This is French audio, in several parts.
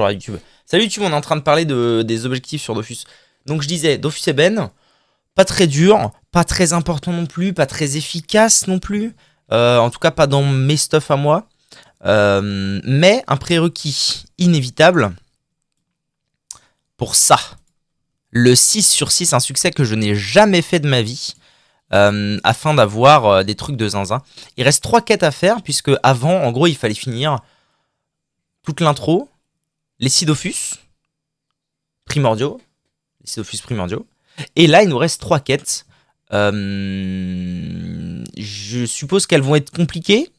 Bonjour YouTube. Salut YouTube, on est en train de parler des objectifs sur Dofus. Donc je disais, Dofus Eben, pas très dur, pas très important non plus, pas très efficace non plus. En tout cas pas dans mes stuff à moi. Mais un prérequis inévitable pour ça. Le 6 sur 6, un succès que je n'ai jamais fait de ma vie. Afin d'avoir des trucs de zinzin. Il reste 3 quêtes à faire, puisque avant, en gros, il fallait finir toute l'intro, les 6 Dofus primordiaux. Les 6 Dofus primordiaux. Et là, il nous reste 3 quêtes. Je suppose qu'elles vont être compliquées.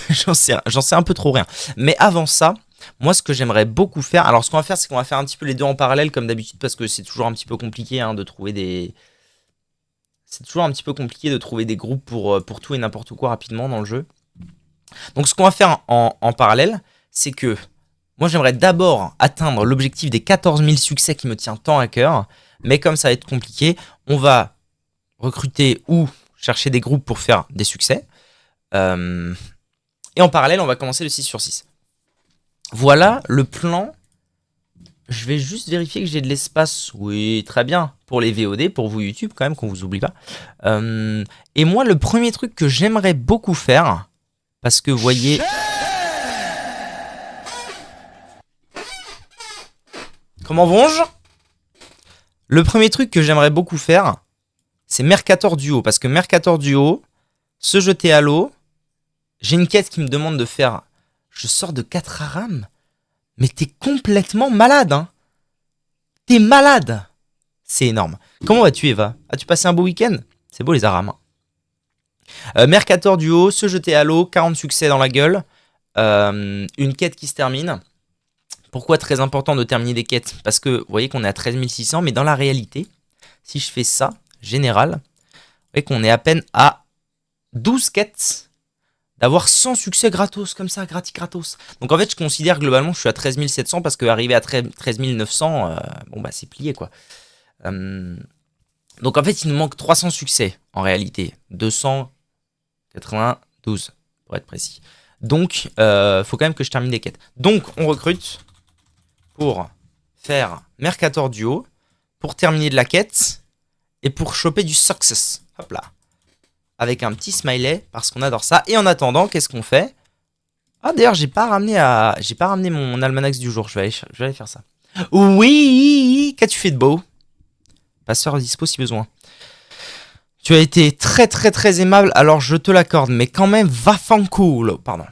J'en sais un peu trop rien. Mais avant ça, moi, ce que j'aimerais beaucoup faire... Alors, ce qu'on va faire, c'est qu'on va faire un petit peu les deux en parallèle, comme d'habitude, parce que c'est toujours un petit peu compliqué de trouver des... C'est toujours un petit peu compliqué de trouver des groupes pour tout et n'importe quoi rapidement dans le jeu. Donc, ce qu'on va faire en parallèle, c'est que... Moi, j'aimerais d'abord atteindre l'objectif des 14 000 succès qui me tient tant à cœur. Mais comme ça va être compliqué, on va recruter ou chercher des groupes pour faire des succès. Et en parallèle, on va commencer le 6 sur 6. Voilà le plan. Je vais juste vérifier que j'ai de l'espace. Oui, très bien. Pour les VOD, pour vous YouTube, quand même, qu'on vous oublie pas. Et moi, le premier truc que j'aimerais beaucoup faire, parce que vous voyez... Comment vont-je? Le premier truc que j'aimerais beaucoup faire, c'est Mercator Duo. Parce que Mercator Duo, se jeter à l'eau, j'ai une quête qui me demande de faire... Je sors de 4 Aram. Mais t'es complètement malade, hein. T'es malade. C'est énorme. Comment vas-tu, Eva? As-tu passé un beau week-end? C'est beau, les Aram. Mercator Duo, se jeter à l'eau, 40 succès dans la gueule. Une quête qui se termine. Pourquoi très important de terminer des quêtes? Parce que vous voyez qu'on est à 13 600, mais dans la réalité, si je fais ça, général, vous voyez qu'on est à peine à 12 quêtes d'avoir 100 succès gratos, comme ça, gratos. Donc en fait, je considère globalement que je suis à 13 700 parce qu'arriver à 13 900, bon bah c'est plié quoi. Donc en fait, il nous manque 300 succès en réalité. 292 pour être précis. Donc, faut quand même que je termine des quêtes. Donc, on recrute pour faire Mercator Duo, pour terminer de la quête et pour choper du success. Hop là. Avec un petit smiley parce qu'on adore ça. Et en attendant, qu'est-ce qu'on fait? Ah d'ailleurs, j'ai pas ramené mon almanax du jour. Je vais aller faire ça. Oui, qu'as-tu fait de beau? Passeur dispo si besoin. Tu as été très très très aimable, alors je te l'accorde, mais quand même va fanculo. Pardon.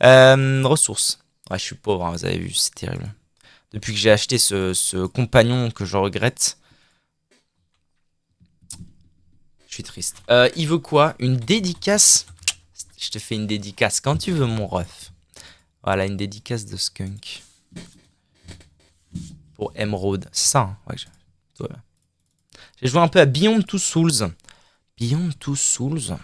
Ressources. Ouais, je suis pauvre, hein, vous avez vu, c'est terrible. Depuis que j'ai acheté ce compagnon que je regrette. Je suis triste. Il veut quoi? Une dédicace? Je te fais une dédicace quand tu veux, mon ref. Voilà, une dédicace de Skunk. Pour Emerald. C'est ça, hein? Ouais, j'ai joué un peu à Beyond Two Souls. Beyond Two Souls.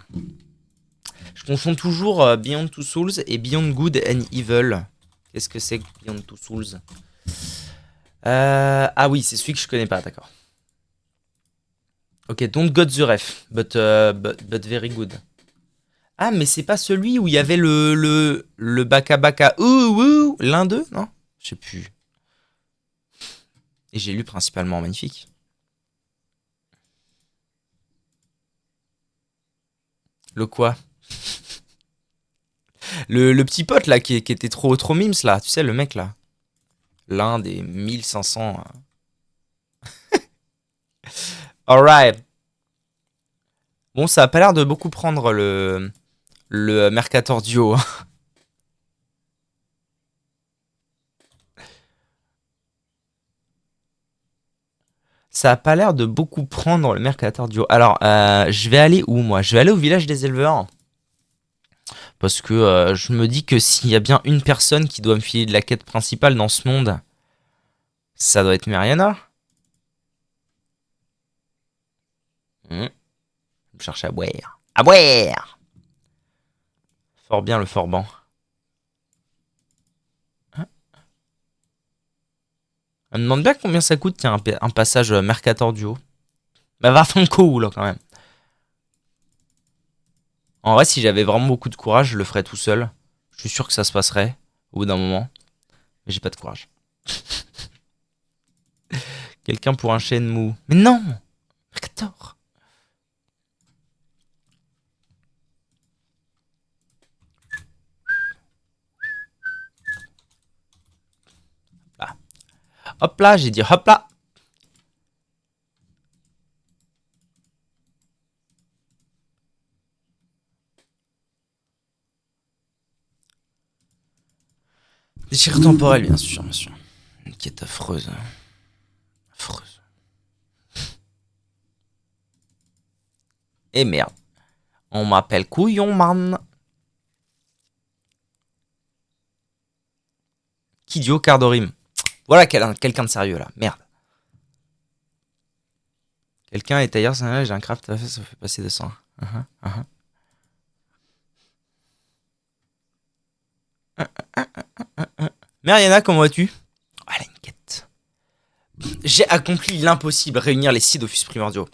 Je confonds toujours Beyond Two Souls et Beyond Good and Evil. Qu'est-ce que c'est que Beyond Two Souls? Ah oui, c'est celui que je connais pas, d'accord. Ok, don't got the ref, but very good. Ah, mais c'est pas celui où il y avait le Baka Baka ouh, l'un d'eux, non? Je sais plus. Et j'ai lu principalement magnifique. Le quoi? le petit pote là qui était trop mimes là, tu sais, le mec là. L'un des 1500. Alright. Bon, ça a pas l'air de beaucoup prendre le Mercator Duo. Ça a pas l'air de beaucoup prendre le Mercator Duo. Alors, je vais aller où moi? Je vais aller au village des éleveurs. Parce que je me dis que s'il y a bien une personne qui doit me filer de la quête principale dans ce monde, ça doit être Mariana. Je vais me chercher à boire. À boire! Fort bien le Forban. Hein? On me demande bien combien ça coûte, tiens, un passage Mercator Duo. Bah va fanco là quand même. En vrai, si j'avais vraiment beaucoup de courage, je le ferais tout seul. Je suis sûr que ça se passerait. au bout d'un moment. Mais j'ai pas de courage. Quelqu'un pour un Shenmue. Mais non, Mercator. Là. Hop là, j'ai dit hop là. Déchirure temporelle, bien sûr, bien sûr. Une quête affreuse. Affreuse. Et merde. On m'appelle couillon, man. Kidio Cardorim. Voilà quelqu'un de sérieux là. Merde. Quelqu'un est ailleurs, j'ai un craft, ça fait passer 200. Mariana, comment vas-tu? Ah, une quête. J'ai accompli l'impossible, réunir les 6 Dofus primordiaux.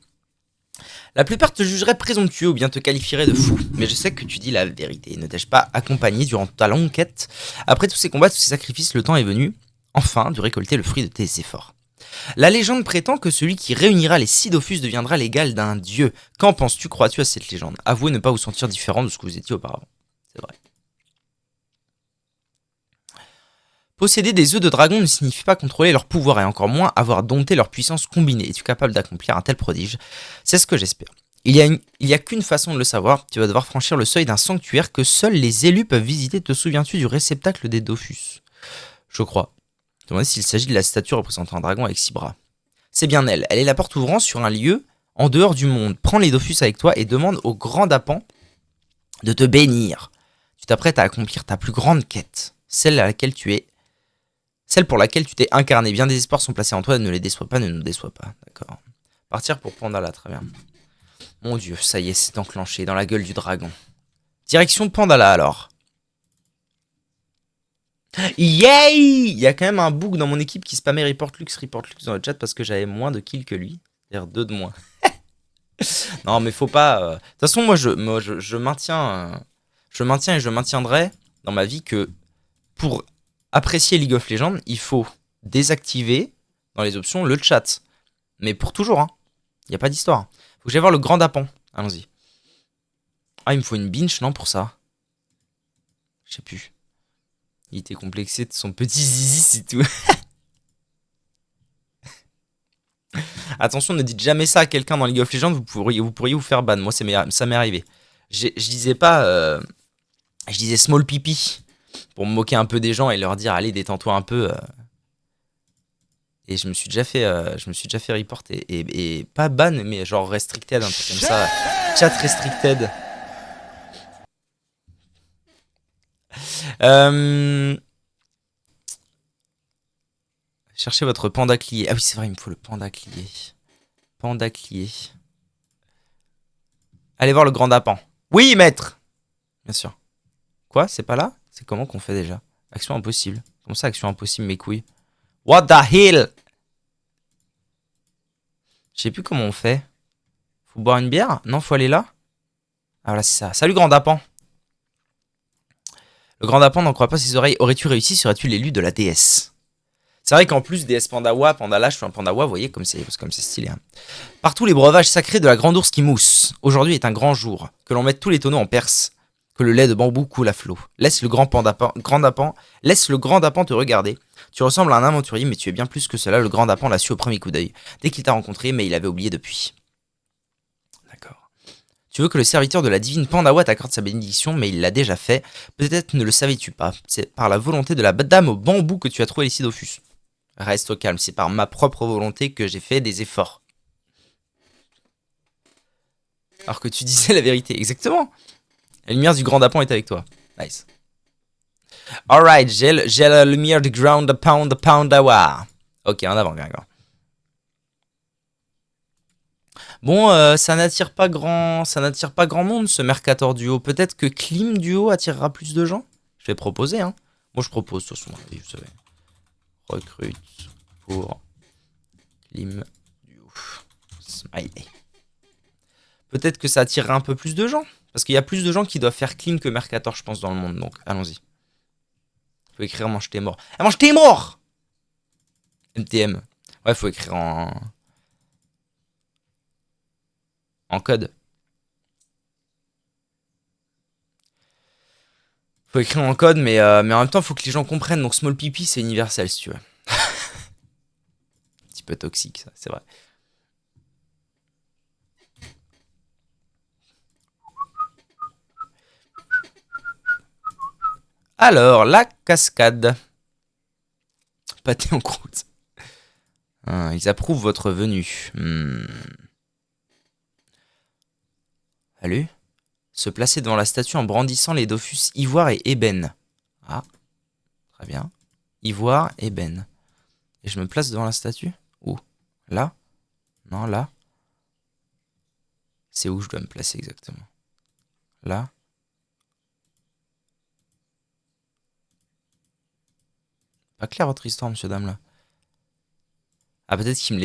La plupart te jugeraient présomptueux ou bien te qualifieraient de fou, mais je sais que tu dis la vérité. Ne t'ai-je pas accompagné durant ta longue quête? Après tous ces combats, tous ces sacrifices, le temps est venu, enfin, de récolter le fruit de tes efforts. La légende prétend que celui qui réunira les 6 Dofus deviendra l'égal d'un dieu. Qu'en penses-tu, crois-tu à cette légende? Avouez ne pas vous sentir différent de ce que vous étiez auparavant. C'est vrai. Posséder des œufs de dragon ne signifie pas contrôler leur pouvoir et encore moins avoir dompté leur puissance combinée. Es-tu capable d'accomplir un tel prodige? C'est ce que j'espère. Il y a qu'une façon de le savoir, tu vas devoir franchir le seuil d'un sanctuaire que seuls les élus peuvent visiter. Te souviens-tu du réceptacle des Dofus? Je crois. Demandez s'il s'agit de la statue représentant un dragon avec 6 bras. C'est bien elle. Elle est la porte ouvrant sur un lieu en dehors du monde. Prends les Dofus avec toi et demande au grand Dapan de te bénir. Tu t'apprêtes à accomplir ta plus grande quête, celle pour laquelle tu t'es incarné. Bien des espoirs sont placés en toi, ne les déçois pas, ne nous déçois pas. D'accord. Partir pour Pandala, très bien. Mon dieu, ça y est, c'est enclenché dans la gueule du dragon. Direction Pandala alors. Yay! Il y a quand même un bug dans mon équipe qui spammait Report Lux dans le chat parce que j'avais moins de kills que lui. C'est-à-dire 2 de moins. Non, mais faut pas. De toute façon, moi, je maintiens. Je maintiens et je maintiendrai dans ma vie que pour apprécier League of Legends, il faut désactiver dans les options le chat. Mais pour toujours, hein. Il n'y a pas d'histoire. Faut que j'aille voir le grand Dapan. Allons-y. Ah, il me faut une binge, non, pour ça? Je sais plus. Il était complexé de son petit zizi, c'est tout. Attention, ne dites jamais ça à quelqu'un dans League of Legends, vous pourriez vous faire ban. Moi, ça m'est arrivé. Je disais pas... je disais small pipi pour me moquer un peu des gens et leur dire allez, détends-toi un peu. Et je me suis déjà fait report et pas ban, mais genre restricted, un truc comme ça. Chat restricted. Cherchez votre panda clié. Ah oui, c'est vrai, il me faut le panda clié. Panda clié. Allez voir le grand Dapan. Oui, maître. Bien sûr. Quoi? C'est pas là? C'est comment qu'on fait déjà? Action impossible. Comment ça, action impossible, mes couilles? What the hell? Je sais plus comment on fait. Faut boire une bière? Non, faut aller là? Ah voilà, c'est ça. Salut, grand Dapan. Le grand Dapan n'en croit pas ses oreilles. Aurais-tu réussi? Serais-tu l'élu de la déesse? C'est vrai qu'en plus, déesse Pandawa, Pandala, je suis un Pandawa, vous voyez, comme c'est stylé. Hein. Partout les breuvages sacrés de la grande ours qui mousse. Aujourd'hui est un grand jour. Que l'on mette tous les tonneaux en perce. Que le lait de bambou coule à flot. Laisse le grand Dapan te regarder. Tu ressembles à un aventurier, mais tu es bien plus que cela. Le grand Dapan l'a su au premier coup d'œil. Dès qu'il t'a rencontré, mais il avait oublié depuis. D'accord. Tu veux que le serviteur de la divine Pandawa t'accorde sa bénédiction, mais il l'a déjà fait. Peut-être ne le savais-tu pas. C'est par la volonté de la dame au bambou que tu as trouvé les Sidofus. Reste au calme, c'est par ma propre volonté que j'ai fait des efforts. Alors que tu disais la vérité, exactement. La lumière du grand Dapan est avec toi. Nice. Alright, j'ai la lumière du grand Dapan de Pandawa. Ok, en avant, Gringo. Bon, ça n'attire pas grand monde ce Mercator duo. Peut-être que Klim duo attirera plus de gens. Je vais proposer, hein. Moi, je propose, de toute façon, vous savez. Recrute pour Klim duo. Smiley. Peut-être que ça attirera un peu plus de gens. Parce qu'il y a plus de gens qui doivent faire Klim que Mercator, je pense, dans le monde. Donc, allons-y. Faut écrire mange tes morts. Ah, mange tes morts! MTM. Ouais, faut écrire en code. Faut écrire en code, mais en même temps, faut que les gens comprennent. Donc, small pipi, c'est universel, si tu veux. Un petit peu toxique, ça, c'est vrai. Alors, la cascade. Pâté en croûte. Ah, ils approuvent votre venue. Salut. Se placer devant la statue en brandissant les Dofus ivoire et ébène. Ah, très bien. Ivoire, ébène. Et je me place devant la statue? Où? Là? Non, là. C'est où je dois me placer exactement? Là? Pas clair votre histoire, monsieur dame, là. Ah, peut-être qu'il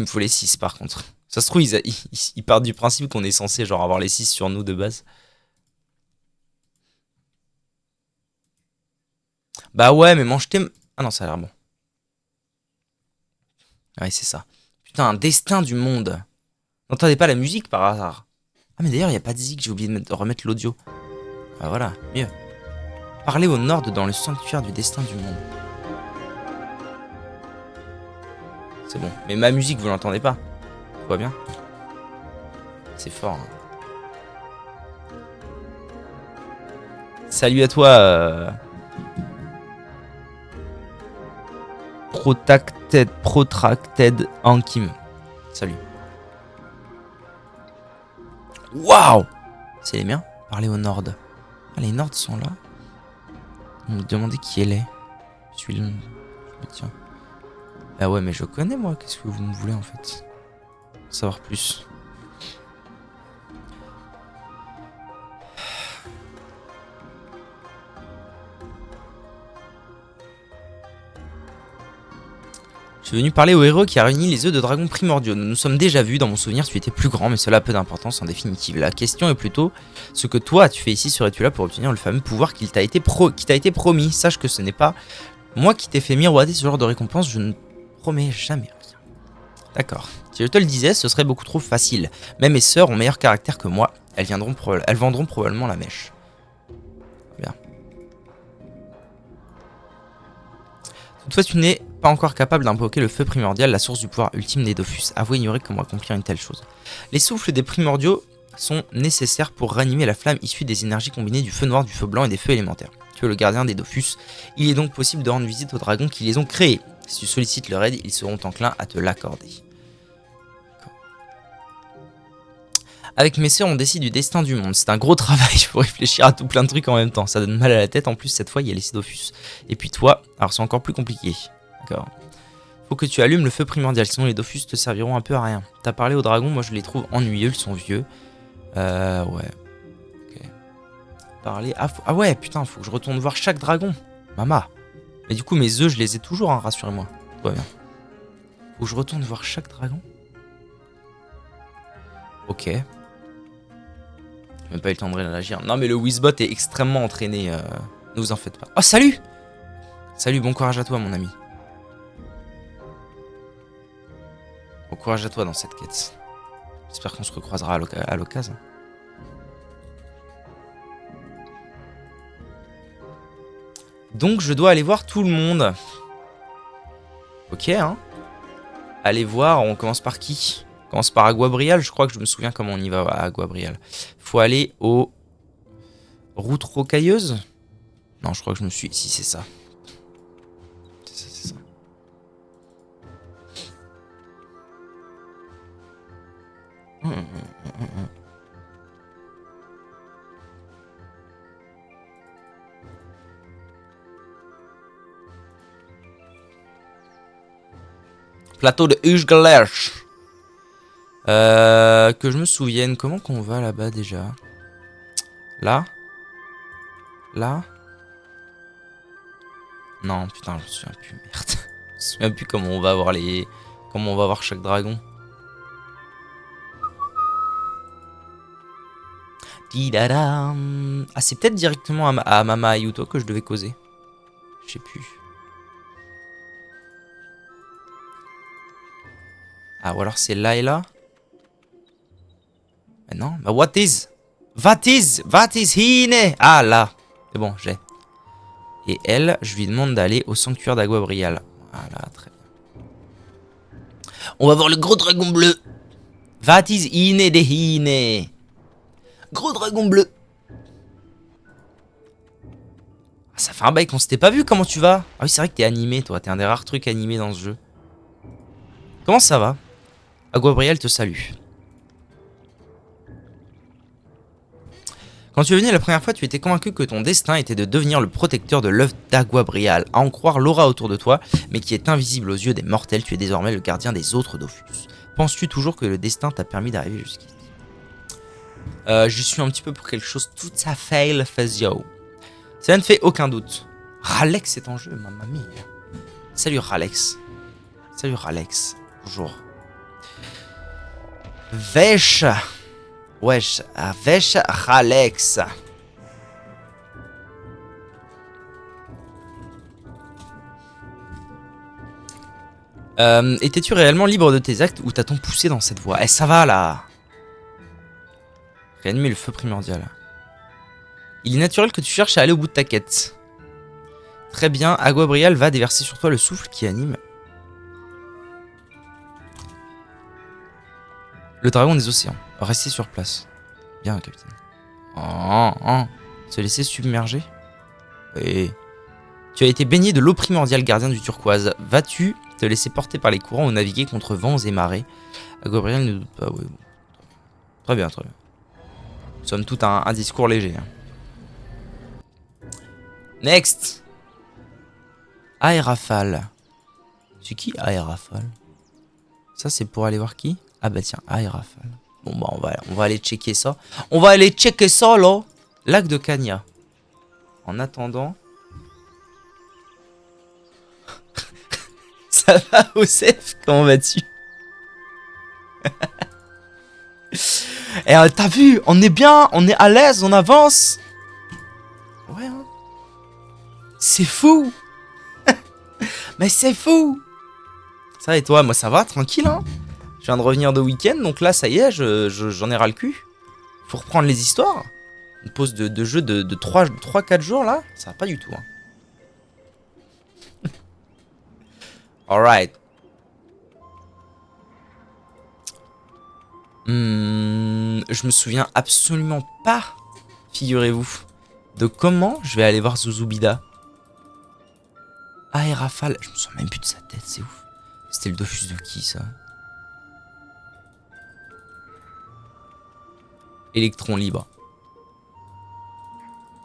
me faut les 6 par contre. Ça se trouve, ils partent du principe qu'on est censé genre avoir les 6 sur nous de base. Bah ouais, mais mange tes... Ah non, ça a l'air bon. Ouais, c'est ça. Putain, un destin du monde. N'entendez pas la musique par hasard? Ah, mais d'ailleurs, il n'y a pas de zik, j'ai oublié de remettre l'audio. Ah voilà, mieux. Parlez au nord dans le sanctuaire du destin du monde. C'est bon. Mais ma musique, vous l'entendez pas? Tout va bien? C'est fort. Hein. Salut à toi. Protracted Ankim. Salut. Waouh! C'est les miens? Parlez au nord. Ah, les nords sont là. On me demandait qui elle est. Je suis le... Tiens. Ah ouais, mais je connais moi. Qu'est-ce que vous me voulez en fait? En savoir plus. Je suis venu parler au héros qui a réuni les œufs de dragon primordiaux. Nous nous sommes déjà vus, dans mon souvenir tu étais plus grand, mais cela a peu d'importance en définitive. La question est plutôt ce que toi tu fais ici, serais-tu là pour obtenir le fameux pouvoir qui t'a été promis? Sache que ce n'est pas moi qui t'ai fait miroiter ce genre de récompense, je ne promets jamais rien. D'accord. Si je te le disais, ce serait beaucoup trop facile. Même mes sœurs ont meilleur caractère que moi, elles vendront probablement la mèche. Bien. Toutefois, tu n'es pas encore capable d'invoquer le feu primordial, la source du pouvoir ultime des Dofus. Avouez ignorer comment accomplir une telle chose. Les souffles des primordiaux sont nécessaires pour ranimer la flamme issue des énergies combinées du feu noir, du feu blanc et des feux élémentaires. Tu es le gardien des Dofus. Il est donc possible de rendre visite aux dragons qui les ont créés. Si tu sollicites leur aide, ils seront enclins à te l'accorder. Avec mes sœurs, on décide du destin du monde. C'est un gros travail, il faut réfléchir à tout plein de trucs en même temps. Ça donne mal à la tête. En plus, cette fois, il y a les Dofus. Et puis toi, alors c'est encore plus compliqué. D'accord. Faut que tu allumes le feu primordial, sinon les Dofus te serviront un peu à rien. T'as parlé aux dragons, moi je les trouve ennuyeux, ils sont vieux. Ouais. Ok. Parler... Ah ouais, putain, faut que je retourne voir chaque dragon. Mama. Mais du coup, mes œufs, je les ai toujours, hein, rassurez-moi. Tout va bien. Faut que je retourne voir chaque dragon. Ok. J'ai même pas eu le temps de réagir. Non, mais le Wizbot est extrêmement entraîné. Ne vous en faites pas. Oh, salut! Salut, bon courage à toi, mon ami. Bon courage à toi dans cette quête. J'espère qu'on se recroisera à l'occasion. Donc, je dois aller voir tout le monde. Ok, hein. Aller voir, on commence par qui? On commence par Aguabrial, je crois que je me souviens comment on y va à Aguabrial. Faut aller aux routes rocailleuses. Non, je crois que je me suis... Si, c'est ça. C'est ça. Plateau de Ujgalerch. Que je me souvienne, comment qu'on va là-bas déjà? Là? Là? Non, putain, je me souviens plus, merde. Je me souviens plus comment on va voir les... Comment on va voir chaque dragon. Ah, c'est peut-être directement à Mama Ayuto que je devais causer. Je sais plus. Ah, ou alors c'est là et là. Mais non, bah what is hine? Ah, là. C'est bon, j'ai. Et elle, je lui demande d'aller au sanctuaire d'Aguabrial. Voilà, très bien. On va voir le gros dragon bleu. What is hine de hine? Gros dragon bleu. Ah, ça fait un bail qu'on s'était pas vu, comment tu vas? Ah oui, c'est vrai que t'es animé, toi. T'es un des rares trucs animés dans ce jeu. Comment ça va? Aguabriel te salue. Quand tu es venu la première fois, tu étais convaincu que ton destin était de devenir le protecteur de l'œuf d'Aguabrial. À en croire l'aura autour de toi, mais qui est invisible aux yeux des mortels, tu es désormais le gardien des autres Dofus. Penses-tu toujours que le destin t'a permis d'arriver jusqu'ici? Je suis un petit peu pour quelque chose tout à fait phasio. Ça ne fait aucun doute. Ralex est en jeu, mamma mia. Salut Ralex. Salut Ralex. Bonjour. Wesh. Wesh. Wesh Ralex. Étais-tu réellement libre de tes actes ou t'as-t-on poussé dans cette voie? Eh, ça va là. Réanimer le feu primordial. Il est naturel que tu cherches à aller au bout de ta quête. Très bien, Aguabrial va déverser sur toi le souffle qui anime le dragon des océans. Restez sur place. Bien, capitaine. Oh. Se laisser submerger? Oui. Tu as été baigné de l'eau primordiale, gardien du turquoise. Vas-tu te laisser porter par les courants ou naviguer contre vents et marées? Aguabrial ne doute pas, oui. Très bien, très bien. Somme toute un discours léger. Next. Aérafal. C'est qui Aérafal? Ça c'est pour aller voir qui? Ah bah tiens, Aérafal. Bon bah on va aller checker ça. On va aller checker ça là. Lac de Cagna. En attendant. Ça va Osef? Comment vas-tu? Et t'as vu? On est bien, on est à l'aise, on avance. Ouais hein. C'est fou. Mais c'est fou. Ça et toi, moi ça va, tranquille hein. Je viens de revenir de week-end, donc là ça y est, j'en ai ras le cul. Faut reprendre les histoires. Une pause de jeu de 3-4 jours là, ça va pas du tout hein. Alright. Je me souviens absolument pas, figurez-vous, de comment je vais aller voir Zuzubida. Aérafal, je me souviens même plus de sa tête, c'est ouf. C'était le Dofus de qui ça? Électron libre.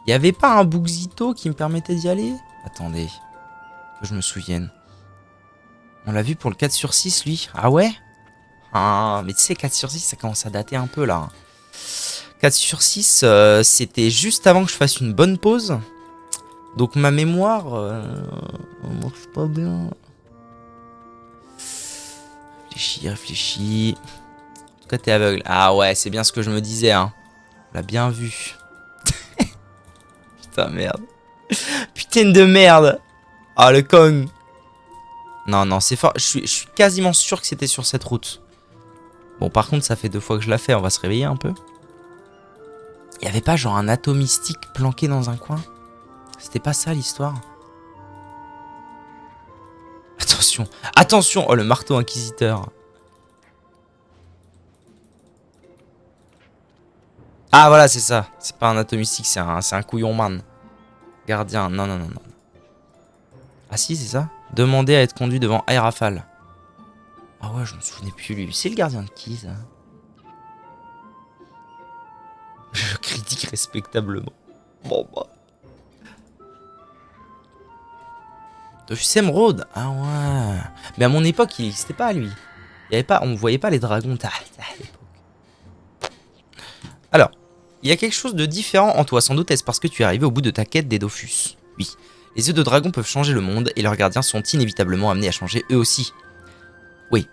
Y avait pas un Buxito qui me permettait d'y aller? Attendez, que je me souvienne. On l'a vu pour le 4 sur 6 lui. Ah ouais? Ah, mais tu sais, 4 sur 6 ça commence à dater un peu là. 4 sur 6, c'était juste avant que je fasse une bonne pause. Donc ma mémoire marche pas bien. Réfléchis. En tout cas, t'es aveugle. Ah ouais, c'est bien ce que je me disais. Hein. On l'a bien vu. Putain, merde. Putain de merde. Ah, le con. Non, c'est fort. Je suis quasiment sûr que c'était sur cette route. Bon, par contre, ça fait 2 fois que je la fais. On va se réveiller un peu. Il y avait pas genre un atomistique planqué dans un coin? C'était pas ça l'histoire? Attention, attention! Oh, le marteau inquisiteur. Ah, voilà, c'est ça. C'est pas un atomistique, c'est un couillon man. Gardien, non. Ah si, c'est ça? Demander à être conduit devant Aérafal. Ah ouais, je me souvenais plus lui. C'est le gardien de qui, ça? Je critique respectablement. Bon, bah. Dofus Emeraude. Ah ouais. Mais à mon époque, il n'existait pas, lui. Il y avait pas, on voyait pas les dragons à l'époque. Alors, il y a quelque chose de différent en toi. Sans doute est-ce parce que tu es arrivé au bout de ta quête des Dofus. Oui. Les œufs de dragon peuvent changer le monde et leurs gardiens sont inévitablement amenés à changer eux aussi. Oui.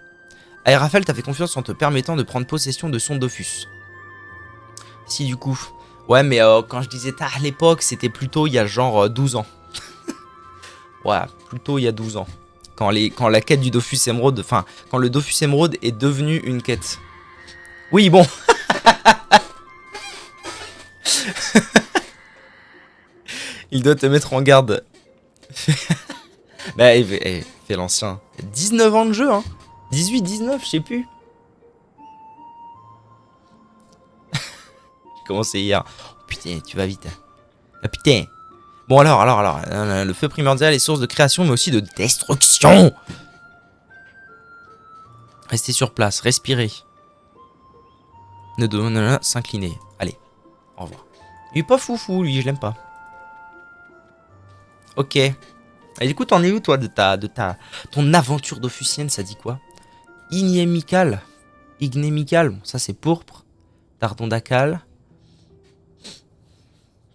Aérafal t'a fait confiance en te permettant de prendre possession de son Dofus. Si, du coup. Ouais, mais quand je disais à l'époque, c'était plutôt il y a genre 12 ans. Ouais, plutôt il y a 12 ans. Quand la quête du Dofus Émeraude... Enfin, quand le Dofus Émeraude est devenu une quête. Oui, bon. Il doit te mettre en garde. Bah, fais l'ancien. 19 ans de jeu, hein. 18, 19, je sais plus. J'ai commencé hier. Oh, putain, tu vas vite. Ah, putain. Bon, alors. Le feu primordial est source de création, mais aussi de destruction. Restez sur place, respirez. Ne s'incliner. Allez, au revoir. Il est pas foufou, lui, je l'aime pas. Ok. Et du coup, t'en es où, toi, ton aventure d'officienne, ça dit quoi? Ignémical. Bon, ça c'est pourpre. Dardondacal.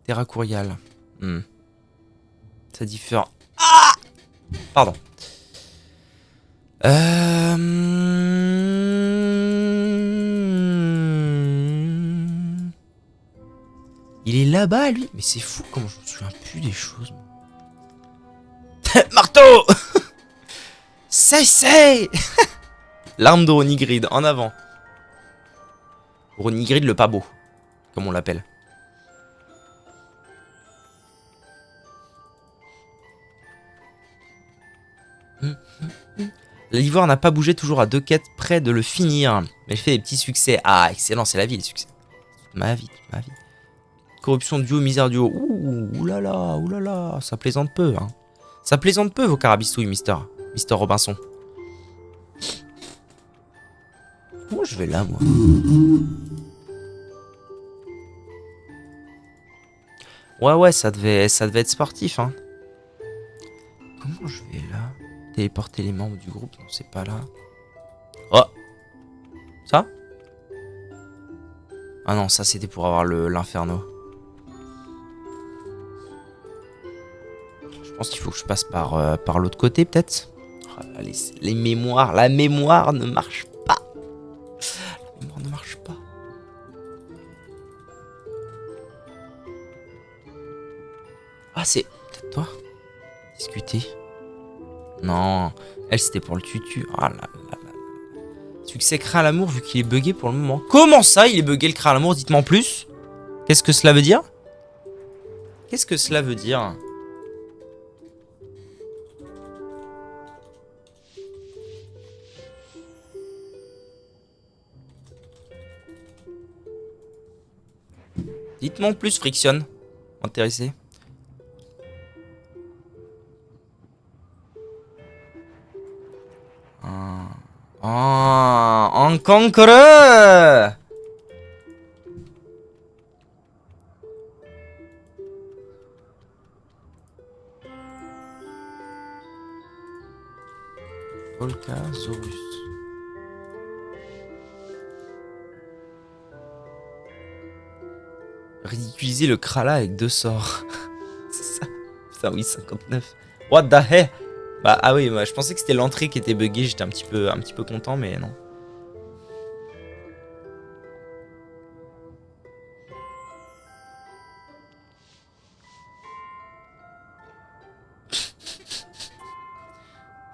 Terracourial. Ça diffère. Ah, pardon. Il est là-bas, lui. Mais c'est fou, comment je me souviens plus des choses. Marteau. C'est l'arme de Ronigrid, en avant. Ronigrid le pas beau, comme on l'appelle. L'ivoire n'a pas bougé, toujours à 2 quêtes, près de le finir. Mais je fais des petits succès. Ah, excellent, c'est la vie, les succès. Ma vie. Corruption duo, misère duo. Oulala, ça plaisante peu, hein. Ça plaisante peu, vos carabistouilles, Mister Robinson. Comment je vais là, moi? Ouais, ça devait être sportif, hein. Comment je vais là? Téléporter les membres du groupe, non, c'est pas là. Oh! Ça? Ah non, ça c'était pour avoir l'inferno. Je pense qu'il faut que je passe par l'autre côté, peut-être. Oh, les mémoires, la mémoire ne marche pas. La mémoire ne marche pas. Ah, c'est peut-être toi? Discuter. Non, elle c'était pour le tutu. Ah là là là. Succès craint à l'amour vu qu'il est bugué pour le moment. Comment ça, il est bugué le craint à l'amour? Dites-moi en plus. Qu'est-ce que cela veut dire? Qu'est-ce que cela veut dire? Dites-moi en plus, Friction. Intéressé. En conquereur. Volcasaurus. Ridiculiser le Krala avec 2 sorts. C'est ça. Putain, oui, 59. What the hell? Bah, ah oui, bah, je pensais que c'était l'entrée qui était buggée. J'étais un petit peu content, mais non.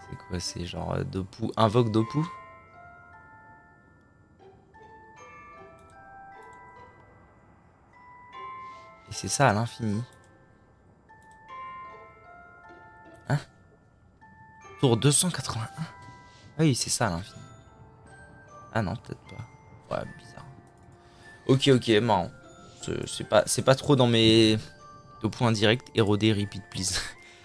C'est quoi? C'est genre Dopu. Invoque Dopu? Et c'est ça à l'infini. Hein? Tour 281. Ah oui, c'est ça à l'infini. Ah non, peut-être pas. Ouais, bizarre. Ok, marrant. C'est pas trop dans mes... Dopu indirect, érodé, repeat, please.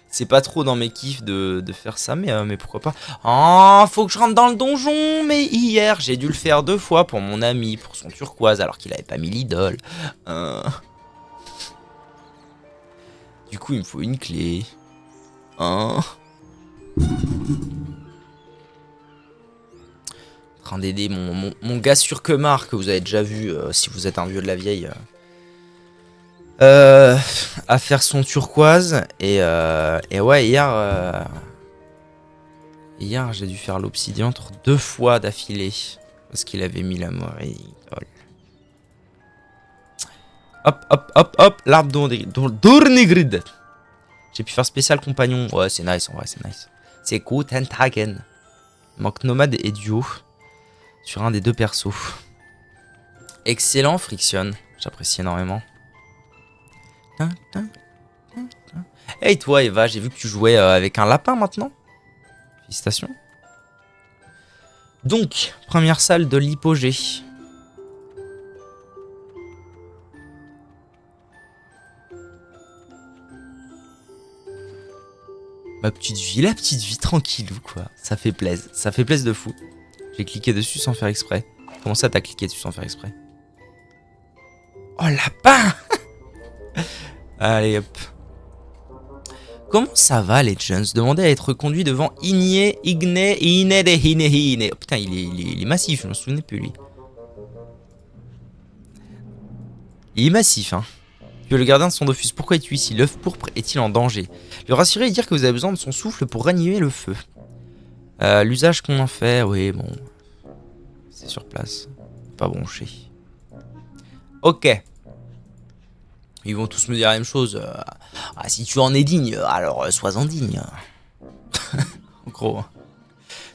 C'est pas trop dans mes kiffs de faire ça, mais pourquoi pas. Oh, faut que je rentre dans le donjon. Mais hier, j'ai dû le faire 2 fois pour mon ami, pour son turquoise, alors qu'il avait pas mis l'idole. Du coup, il me faut une clé. En train d'aider mon gars sur Kemar, que vous avez déjà vu, si vous êtes un vieux de la vieille. À faire son turquoise. Et ouais, hier j'ai dû faire l'obsidian 2 fois d'affilée. Parce qu'il avait mis la morille. Hop, l'arbre d'Ornigrid. J'ai pu faire spécial compagnon. Ouais, c'est nice en vrai, c'est nice. C'est Guten Tagen. Manque nomade et duo sur un des deux persos. Excellent, Friction. J'apprécie énormément. Hey toi Eva, j'ai vu que tu jouais avec un lapin maintenant. Félicitations. Donc, première salle de l'hypogée. La petite vie tranquillou quoi. Ça fait plaisir de fou. J'ai cliqué dessus sans faire exprès. Comment ça t'as cliqué dessus sans faire exprès? Oh lapin. Allez hop. Comment ça va les Jones? Demandez à être conduit devant Igné, Igné, Iné, Hine, Hine. Oh, putain, il est massif, je me souvenais plus lui. Il est massif, hein. Tu es le gardien de son Dofus. Pourquoi es-tu ici? L'œuf pourpre est-il en danger? Le rassurer et dire que vous avez besoin de son souffle pour ranimer le feu. L'usage qu'on en fait, oui, bon. C'est sur place. Pas bronché. Ok. Ils vont tous me dire la même chose. Ah, si tu en es digne, alors sois-en digne. En gros.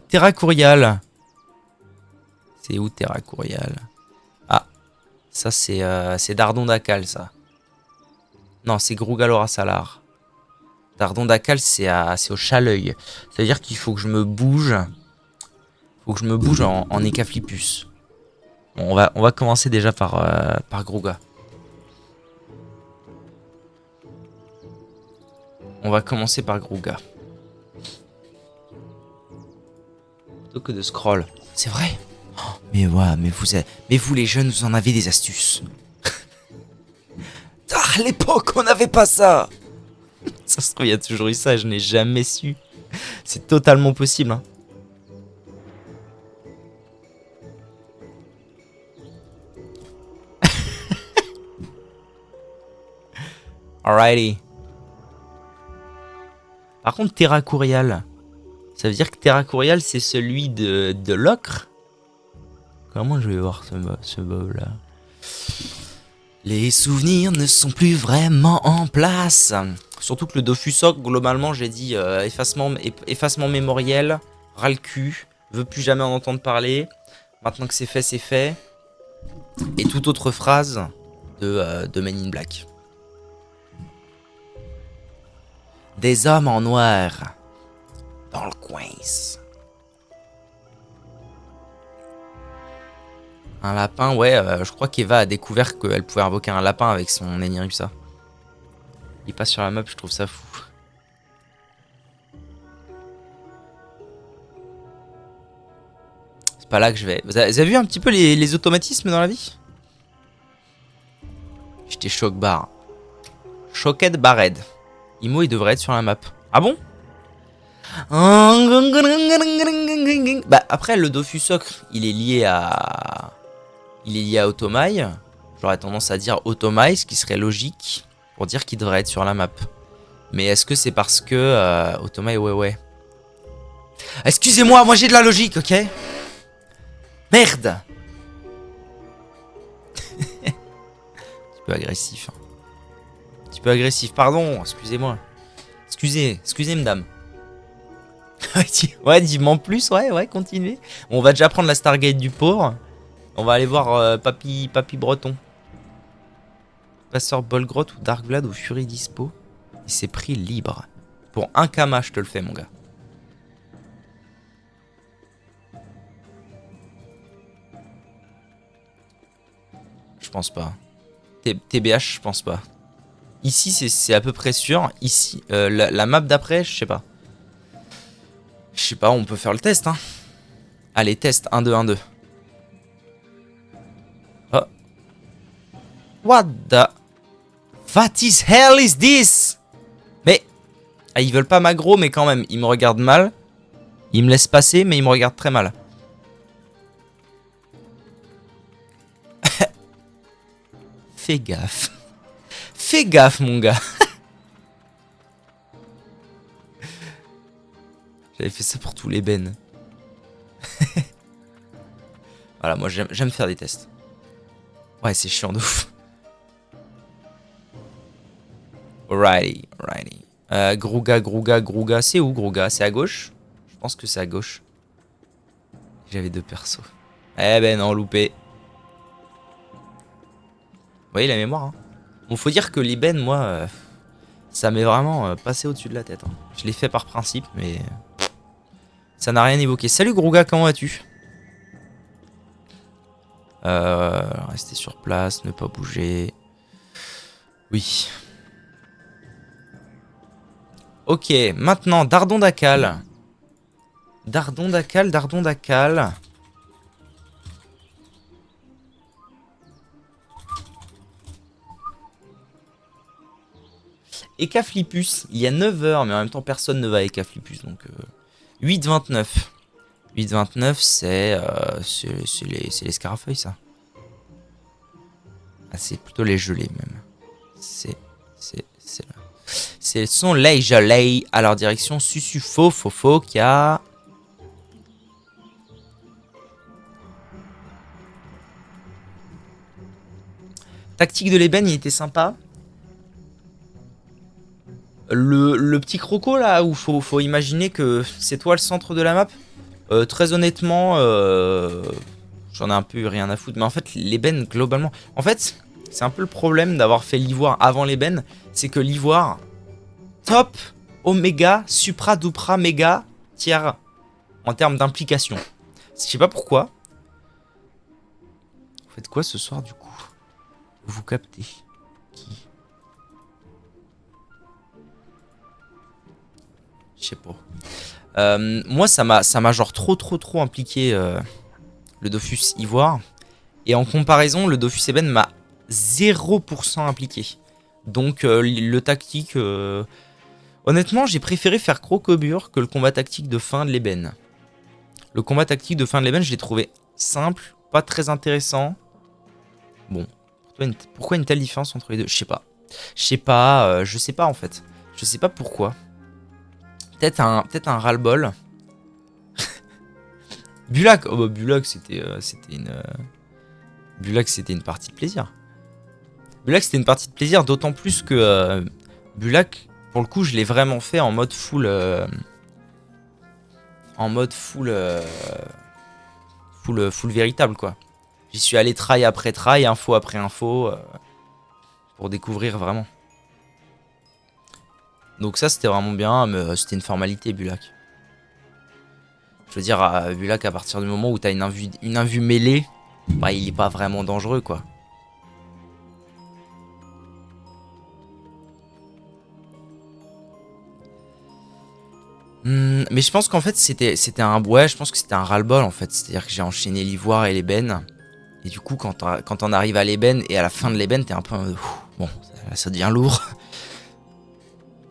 Terra Courial. C'est où Terra Courial? Ah, ça c'est Dardon d'Akal, ça. Non, c'est Grougalora Salar. Dardon d'Akal, c'est au Chaleuil. Ça veut dire qu'il faut que je me bouge. Faut que je me bouge en Ecaflipus. Bon, on va commencer déjà par Grouga. On va commencer par Grouga. Plutôt que de scroll. C'est vrai. Oh, mais ouais, mais vous les jeunes, vous en avez des astuces. À l'époque, on n'avait pas ça. Ça se trouve, il y a toujours eu ça, je n'ai jamais su. C'est totalement possible. Hein. Alrighty. Par contre, Terra Courial, ça veut dire que Terra Courial, c'est celui de l'ocre? Comment je vais voir ce bob là? Les souvenirs ne sont plus vraiment en place. Surtout que le Dofus Ocre, globalement, j'ai dit effacement mémoriel, ras le cul, veut plus jamais en entendre parler. Maintenant que c'est fait, c'est fait. Et toute autre phrase de Men in Black. Des hommes en noir dans le coin. Un lapin, ouais, je crois qu'Eva a découvert qu'elle pouvait invoquer un lapin avec son Eniripsa. Il passe sur la map, je trouve ça fou. C'est pas là que je vais. Vous avez vu un petit peu les automatismes dans la vie? J'étais choc bar. Choquette Barred. Imo, il devrait être sur la map. Ah bon? Bah après, le Dofus Ocre, il est lié à Automai. J'aurais tendance à dire Automai, ce qui serait logique pour dire qu'il devrait être sur la map. Mais est-ce que c'est parce que Automai, ouais. Excusez-moi, moi j'ai de la logique, ok? Merde. Un petit peu agressif. Un petit peu agressif, pardon, excusez-moi. Excusez, madame. Ouais, dis-moi en plus, ouais, continuez. On va déjà prendre la Stargate du pauvre. On va aller voir Papy Breton. Passeur Bolgrot ou Darkblade ou Fury Dispo. Il s'est pris libre. Pour un Kama, je te le fais, mon gars. Je pense pas. TBH, je pense pas. Ici, c'est à peu près sûr. Ici, la map d'après, je sais pas. Je sais pas, on peut faire le test, hein. Allez, test 1-2, 1-2. Oh. What the... What is hell is this? Mais... Ah, ils veulent pas m'aggro, mais quand même, ils me regardent mal. Ils me laissent passer, mais ils me regardent très mal. Fais gaffe. Fais gaffe, mon gars. J'avais fait ça pour tous les bennes. Voilà, moi j'aime faire des tests. Ouais, c'est chiant de ouf. Alrighty. Grouga. C'est où Grouga? C'est à gauche? Je pense que c'est à gauche. J'avais 2 persos. Eh ben non, loupé. Vous voyez la mémoire, hein. Bon, faut dire que l'ébène, moi, ça m'est vraiment passé au-dessus de la tête, hein. Je l'ai fait par principe, mais ça n'a rien évoqué. Salut Grouga, comment vas-tu? Rester sur place, ne pas bouger. Oui. Ok, maintenant, Dardon d'Acal. Dardon d'Acal. Ecaflipus, il y a 9 heures, mais en même temps, personne ne va à Ecaflipus, donc... 8,29. 8,29, c'est les scarafeuilles, ça. Ah, c'est plutôt les gelées, même. C'est là. Ce sont les gelées à leur direction. Fofo, qui a... Tactique de l'ébène, il était sympa. Le petit croco, là, où faut imaginer que c'est toi le centre de la map. Très honnêtement, j'en ai un peu rien à foutre. Mais en fait, l'ébène, globalement... En fait, c'est un peu le problème d'avoir fait l'ivoire avant l'ébène. C'est que l'ivoire, top, oméga, supra, dupra, méga, tiers en termes d'implication. Je sais pas pourquoi. Vous faites quoi ce soir, du coup? Vous captez qui? Je sais pas. Moi, ça m'a genre trop impliqué le Dofus Ivoire. Et en comparaison, le Dofus Ébène m'a 0% impliqué. Donc le tactique... Honnêtement, j'ai préféré faire Crocobure que le combat tactique de fin de l'ébène. Le combat tactique de fin de l'ébène, je l'ai trouvé simple, pas très intéressant. Bon, pourquoi une telle différence entre les deux? Je sais pas. Je sais pas en fait. Je sais pas pourquoi. Peut-être un ras-le-bol. Bulak, oh bah Bulak c'était Bulak c'était une partie de plaisir. Bulak c'était une partie de plaisir, d'autant plus que Bulak, pour le coup, je l'ai vraiment fait en mode full full véritable quoi. J'y suis allé try après try, info après info pour découvrir vraiment. Donc ça c'était vraiment bien, mais c'était une formalité Bulak. Je veux dire, Bulak, à partir du moment où t'as une invue mêlée, bah il est pas vraiment dangereux quoi. Mais je pense qu'en fait c'était un... Ouais, je pense que c'était un ras-le-bol en fait. C'est-à-dire que j'ai enchaîné l'ivoire et l'ébène. Et du coup quand on arrive à l'ébène et à la fin de l'ébène, t'es un peu... bon, ça devient lourd.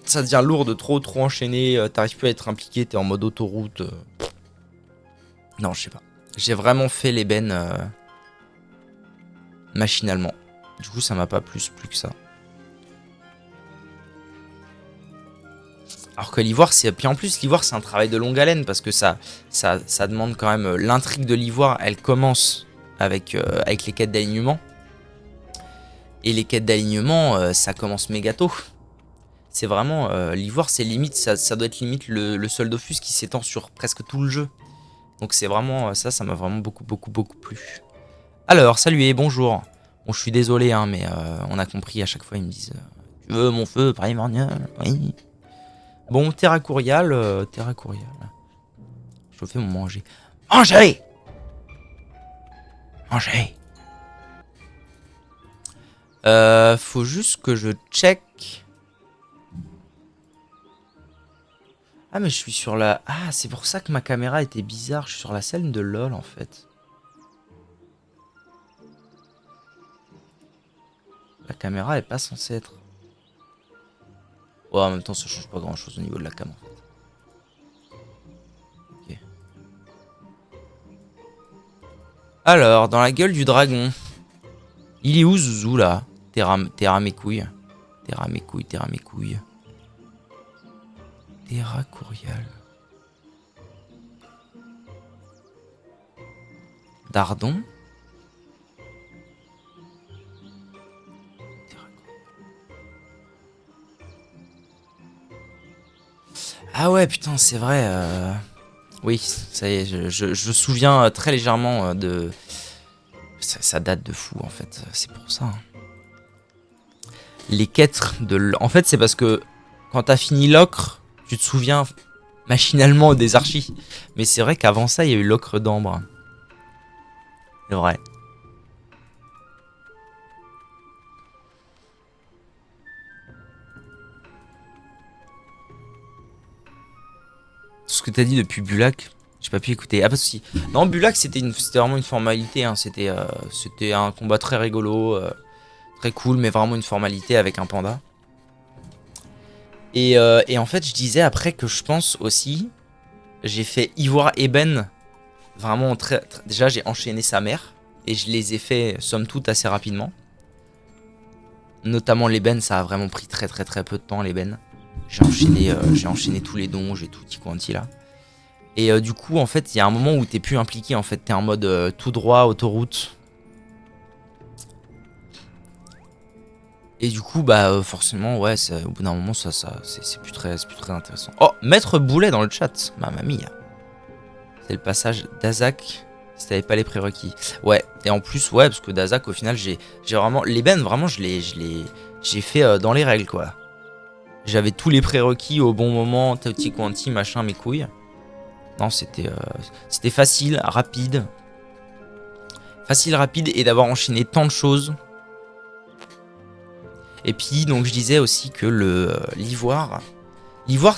Ça devient lourd de trop enchaîner. T'arrives plus à être impliqué, t'es en mode autoroute. Non, je sais pas. J'ai vraiment fait l'ébène machinalement. Du coup ça m'a pas plus que ça. Alors que l'ivoire, c'est... Puis en plus, l'ivoire, c'est un travail de longue haleine parce que ça demande quand même... L'intrigue de l'ivoire, elle commence avec les quêtes d'alignement. Et les quêtes d'alignement, ça commence méga tôt. C'est vraiment... l'ivoire, c'est limite... Ça doit être limite le seul Dofus qui s'étend sur presque tout le jeu. Donc c'est vraiment... ça m'a vraiment beaucoup plu. Alors, salut et bonjour. Bon, je suis désolé, hein, mais on a compris à chaque fois, ils me disent... Tu veux mon feu primordial? Oui. Bon, Terra Courial. Je fais mon manger. Manger! Faut juste que je check. Ah, mais je suis sur la... Ah, c'est pour ça que ma caméra était bizarre. Je suis sur la scène de LoL, en fait. La caméra est pas censée être... Ouais, en même temps, ça change pas grand-chose au niveau de la cam, en fait. Ok. Alors, dans la gueule du dragon. Il est où, Zouzou, là? Terra mes couilles. Terra Courial. Dardon. Ah ouais, putain, c'est vrai. Oui, ça y est, je me souviens très légèrement de... Ça date de fou, en fait. C'est pour ça, hein. Les quêtes de... En fait, c'est parce que quand t'as fini l'ocre, tu te souviens machinalement des archis. Mais c'est vrai qu'avant ça, il y a eu l'ocre d'ambre. C'est vrai. Tout ce que t'as dit depuis Bulak, j'ai pas pu écouter. Ah, pas de soucis. Non, Bulak, c'était vraiment une formalité, hein. C'était un combat très rigolo, très cool, mais vraiment une formalité avec un panda. Et en fait, je disais après que je pense aussi, j'ai fait Ivoire Eben, vraiment déjà, j'ai enchaîné sa mère, et je les ai fait, somme toute, assez rapidement. Notamment l'ébène, ça a vraiment pris très très très peu de temps, l'ébène. J'ai enchaîné tous les dons, j'ai tout petit quanti là. Et du coup, en fait, il y a un moment où t'es plus impliqué, en fait, t'es en mode tout droit, autoroute. Et du coup, bah forcément, ouais, au bout d'un moment, c'est plus très intéressant. Oh, Maître Boulet dans le chat, mamma mia. C'est le passage d'Azak si t'avais pas les prérequis. Ouais, et en plus, ouais, parce que d'Azak, au final, j'ai vraiment... L'ébène, vraiment, j'ai fait dans les règles, quoi. J'avais tous les prérequis au bon moment, Tauti Quanti, machin, mes couilles. Non, c'était facile, rapide. Facile, rapide, et d'avoir enchaîné tant de choses. Et puis, donc, je disais aussi que l'ivoire... L'ivoire,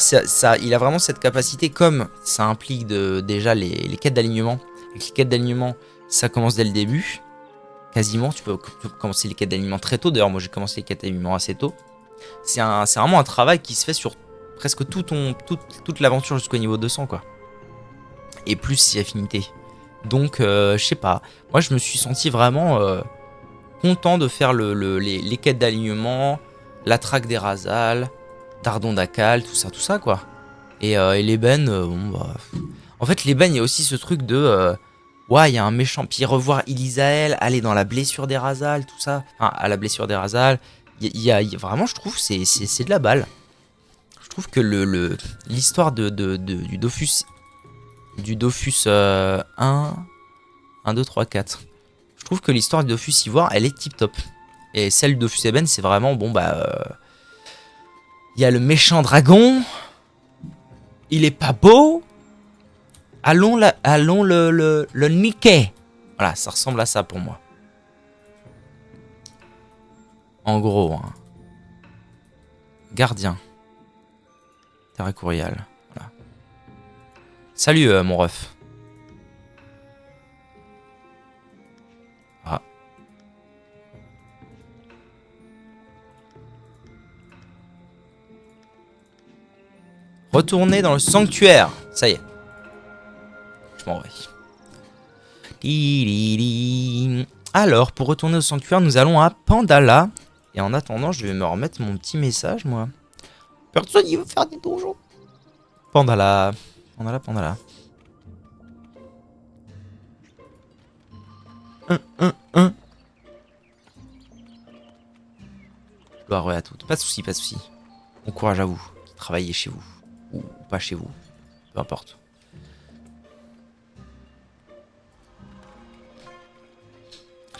il a vraiment cette capacité, comme ça implique déjà les quêtes d'alignement. Et que les quêtes d'alignement, ça commence dès le début. Quasiment, tu peux commencer les quêtes d'alignement très tôt. D'ailleurs, moi, j'ai commencé les quêtes d'alignement assez tôt. C'est vraiment un travail qui se fait sur presque toute l'aventure jusqu'au niveau 200, quoi. Et plus si affinité. Donc, je sais pas. Moi, je me suis senti vraiment content de faire les quêtes d'alignement, la traque des Razals, Dardon d'Akal, tout ça, quoi. Et l'ébène, bon, bah... En fait, l'ébène, il y a aussi ce truc de... ouais, il y a un méchant. Puis revoir Ilisael, aller dans la blessure des Razals, tout ça. Enfin, à la blessure des Razals. Vraiment, je trouve, c'est de la balle. Je trouve que l'histoire du Dofus... Du Dofus 1, 2, 3, 4. Je trouve que l'histoire du Dofus Ivoire, elle est tip top. Et celle du Dofus Eben, c'est vraiment, bon, bah... Il y a le méchant dragon. Il est pas beau. Allons le niquer. Voilà, ça ressemble à ça pour moi. En gros, hein. Gardien. Terre courriel. Voilà. Salut, mon ref. Ah. Retourner dans le sanctuaire. Ça y est. Je m'en vais. Alors, pour retourner au sanctuaire, nous allons à Pandala. Et en attendant, je vais me remettre mon petit message, moi. Personne, il veut faire des donjons. Pandala. Pandala, Pandala. Un. Gloire à toutes. Pas de soucis, pas de soucis. Bon courage à vous. Travaillez chez vous. Ou pas chez vous. Peu importe.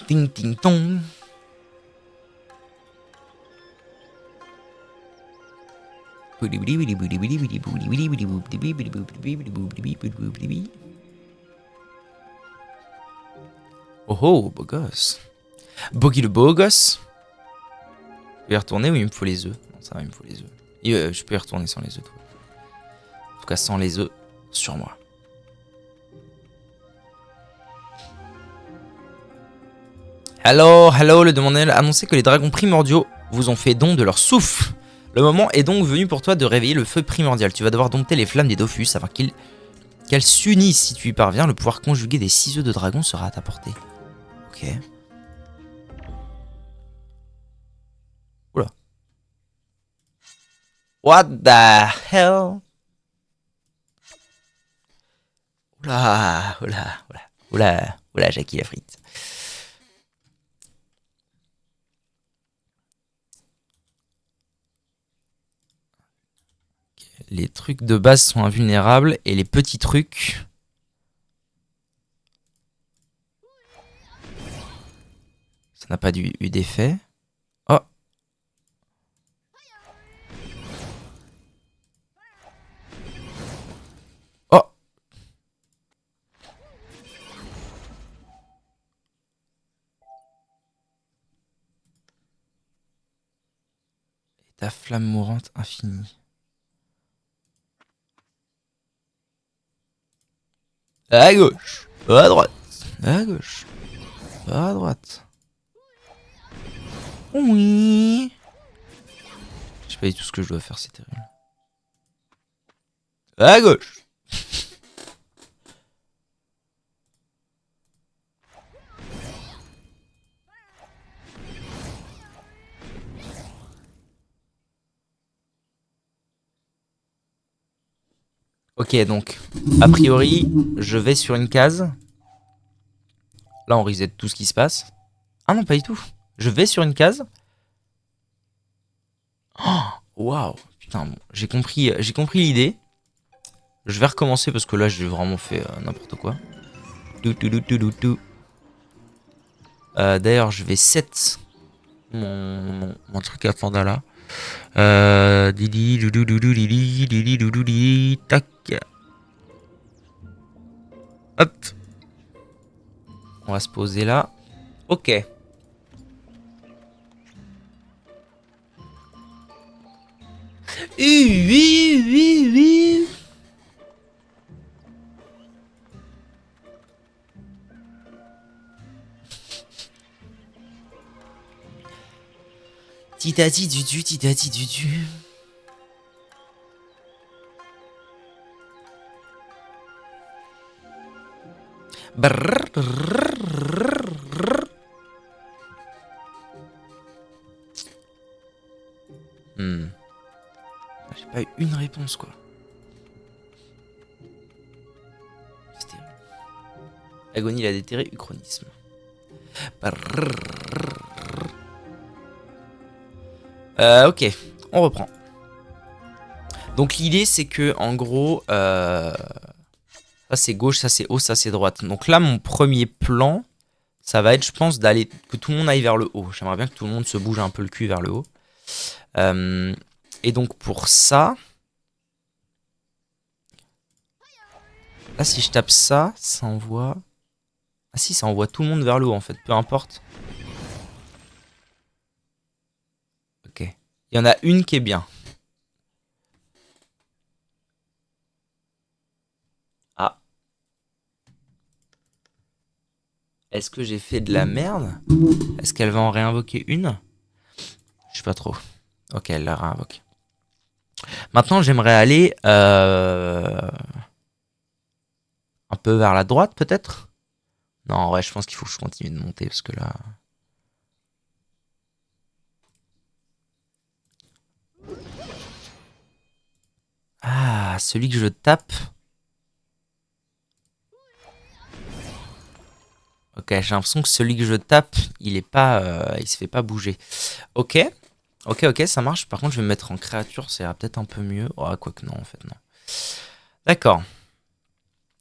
Ting ting tong. Oh oh, beau gosse. Boggy le beau gosse. Je peux y retourner ou il me faut les œufs? Non, ça va, il me faut les œufs. Et je peux y retourner sans les œufs, toi. En tout cas, sans les œufs sur moi. Hello, le demandeur a annoncé que les dragons primordiaux vous ont fait don de leur souffle. Le moment est donc venu pour toi de réveiller le feu primordial. Tu vas devoir dompter les flammes des Dofus afin qu'elles s'unissent. Si tu y parviens, le pouvoir conjugué des 6 œufs de dragon sera à ta portée. Ok. Oula. What the hell? Oula, Jackie la frite. Ok, les trucs de base sont invulnérables et les petits trucs... Ça n'a pas eu d'effet. Oh. Oh. Et ta flamme mourante infinie. À gauche, à droite, à gauche, à droite. Oui. Je sais pas du tout ce que je dois faire, c'est terrible. À gauche. Ok, donc, a priori, je vais sur une case. Là, on reset tout ce qui se passe. Ah non, pas du tout. Je vais sur une case. Oh, waouh. Putain, bon, j'ai compris l'idée. Je vais recommencer parce que là, j'ai vraiment fait n'importe quoi. D'ailleurs, je vais set mon truc à panda là. Tac. Hop. On va se poser là. Ok. Oui. Titati du titati du. J'ai pas eu une réponse quoi. C'était... Agonie l'a déterré, uchronisme. Ok, on reprend. Donc l'idée c'est que en gros, ça c'est gauche, ça c'est haut, ça c'est droite. Donc là mon premier plan, ça va être je pense d'aller que tout le monde aille vers le haut. J'aimerais bien que tout le monde se bouge un peu le cul vers le haut. Et donc pour ça, là si je tape ça, ça envoie... Ah si, ça envoie tout le monde vers le haut en fait, peu importe. Ok. Il y en a une qui est bien. Ah. Est-ce que j'ai fait de la merde? Est-ce qu'elle va en réinvoquer une? Je sais pas trop. Ok, elle la réinvoque. Maintenant, j'aimerais aller un peu vers la droite, peut-être? Non, en vrai, je pense qu'il faut que je continue de monter, parce que là... Ah, celui que je tape... Ok, j'ai l'impression que celui que je tape, il est pas... il se fait pas bouger. Ok. Ok, ça marche. Par contre, je vais me mettre en créature, ça ira peut-être un peu mieux. Oh, quoique non, en fait, non. D'accord.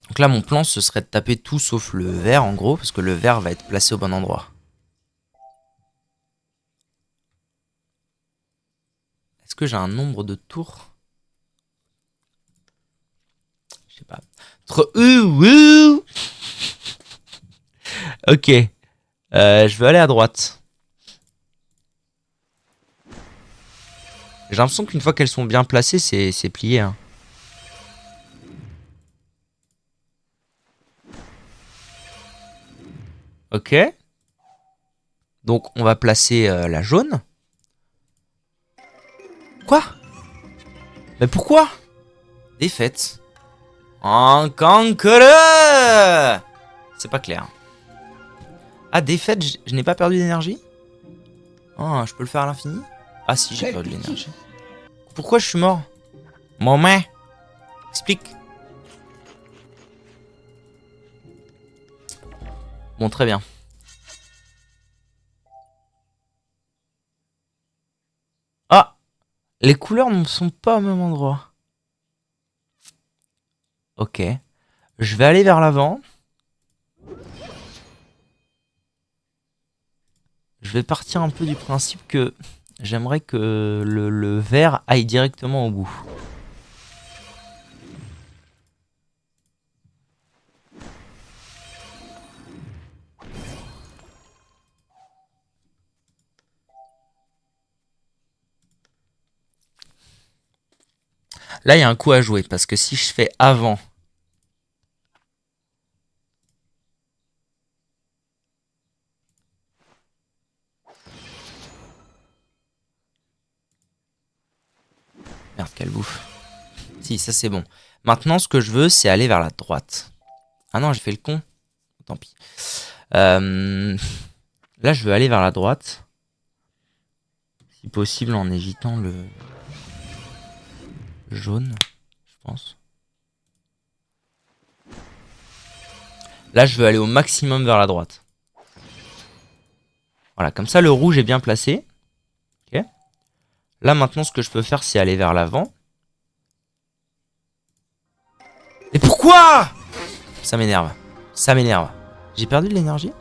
Donc là, mon plan, ce serait de taper tout sauf le vert, en gros, parce que le vert va être placé au bon endroit. Est-ce que j'ai un nombre de tours? Je sais pas. Ok. Je vais aller à droite. J'ai l'impression qu'une fois qu'elles sont bien placées, c'est plié. Hein. Ok. Donc, on va placer la jaune. Quoi? Mais pourquoi? Défaite. En conquereur. C'est pas clair. Ah, défaite, je n'ai pas perdu d'énergie? Ah, je peux le faire à l'infini? Ah si, j'ai perdu de l'énergie. Pourquoi je suis mort? Moment. Explique. Bon, très bien. Ah, les couleurs ne sont pas au même endroit. Ok. Je vais aller vers l'avant. Je vais partir un peu du principe que j'aimerais que le vert aille directement au bout. Là, il y a un coup à jouer, parce que si je fais avant... Merde, quelle bouffe. Si, ça c'est bon. Maintenant, ce que je veux, c'est aller vers la droite. Ah non, j'ai fait le con. Tant pis. Là, je veux aller vers la droite. Si possible, en évitant le jaune, je pense. Là, je veux aller au maximum vers la droite. Voilà, comme ça, le rouge est bien placé. Ok. Là, maintenant, ce que je peux faire, c'est aller vers l'avant. Et pourquoi? Ça m'énerve. Ça m'énerve. J'ai perdu de l'énergie?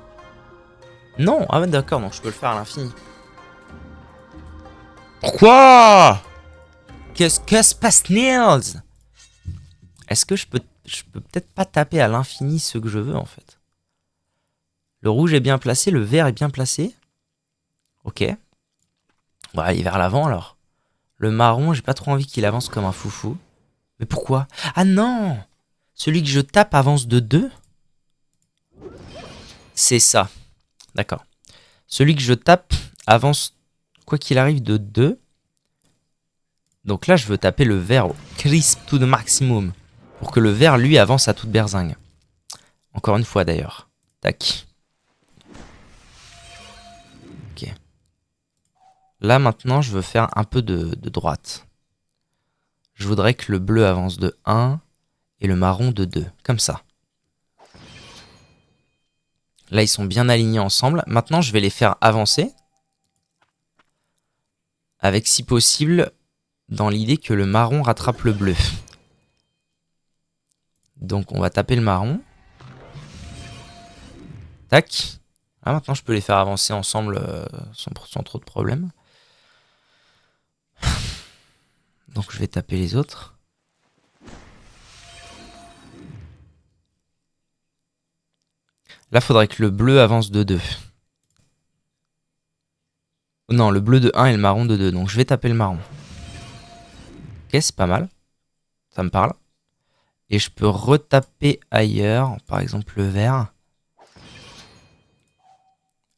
Non. Ah ouais, d'accord, donc je peux le faire à l'infini. Pourquoi? Qu'est-ce que se passe, Nils? Est-ce que je peux peut-être pas taper à l'infini ce que je veux, en fait? Le rouge est bien placé, le vert est bien placé. Ok. On va aller vers l'avant, alors. Le marron, j'ai pas trop envie qu'il avance comme un foufou. Mais pourquoi? Ah non! Celui que je tape avance de 2? C'est ça. D'accord. Celui que je tape avance, quoi qu'il arrive, de 2. Donc là, je veux taper le vert au crisp to the maximum. Pour que le vert, lui, avance à toute berzingue. Encore une fois, d'ailleurs. Tac. Ok. Là, maintenant, je veux faire un peu de droite. Je voudrais que le bleu avance de 1 et le marron de 2. Comme ça. Là, ils sont bien alignés ensemble. Maintenant, je vais les faire avancer. Avec, si possible, dans l'idée que le marron rattrape le bleu. Donc, on va taper le marron. Tac. Ah, maintenant, je peux les faire avancer ensemble sans trop de problème. Donc, je vais taper les autres. Là, il faudrait que le bleu avance de 2. Non, le bleu de 1 et le marron de 2. Donc, je vais taper le marron. Ok, c'est pas mal. Ça me parle. Et je peux retaper ailleurs. Par exemple, le vert.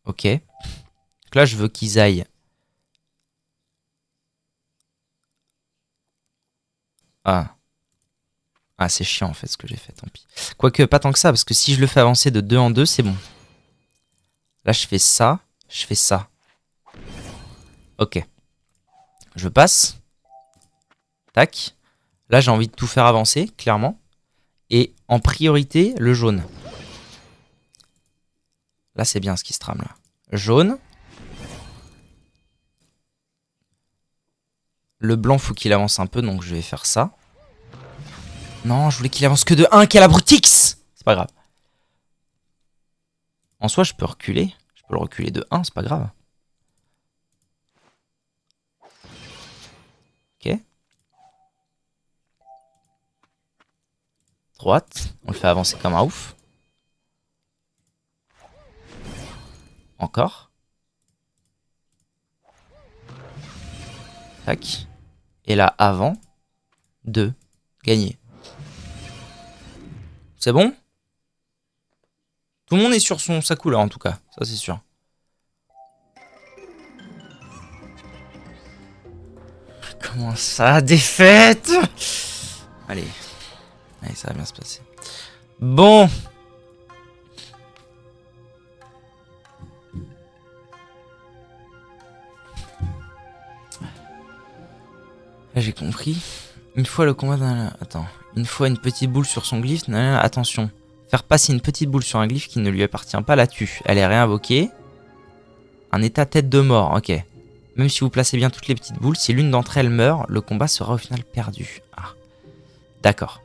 Ok. Donc là, je veux qu'ils aillent. Ah. Ah, c'est chiant en fait ce que j'ai fait, tant pis. Quoique, pas tant que ça, parce que si je le fais avancer de 2 en 2, c'est bon. Là, je fais ça. Je fais ça. Ok. Je passe. Tac. Là, j'ai envie de tout faire avancer, clairement. Et en priorité, le jaune. Là, c'est bien ce qui se trame là. Jaune. Le blanc, faut qu'il avance un peu, donc je vais faire ça. Non, je voulais qu'il avance que de 1, quel abrutix! C'est pas grave. En soi, je peux reculer. Je peux le reculer de 1, c'est pas grave. Ok. Droite. On le fait avancer comme un ouf. Encore. Tac. Et là, avant. 2. Gagné. C'est bon? Tout le monde est sur sa couleur en tout cas. Ça, c'est sûr. Comment ça, défaite? Allez. Allez, ça va bien se passer. Bon. Là, j'ai compris. Une fois le combat d'un... Attends. Une fois une petite boule sur son glyphe... Attention. Faire passer une petite boule sur un glyphe qui ne lui appartient pas la tue. Elle est réinvoquée. Un état tête de mort. Ok. Même si vous placez bien toutes les petites boules, si l'une d'entre elles meurt, le combat sera au final perdu. Ah. D'accord.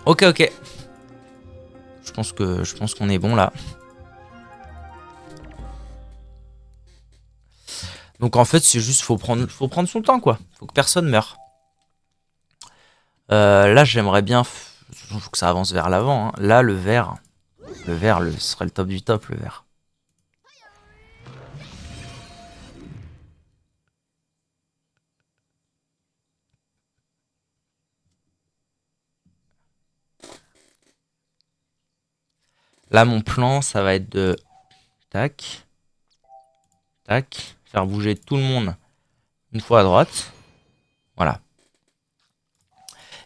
Ok, ok. Je pense qu'on est bon là. Donc en fait, c'est juste faut prendre son temps quoi. Faut que personne meure. Là, j'aimerais bien. Faut que ça avance vers l'avant. Hein. Là, le vert serait le top du top, le vert. Là, mon plan, ça va être de tac, tac, faire bouger tout le monde une fois à droite. Voilà.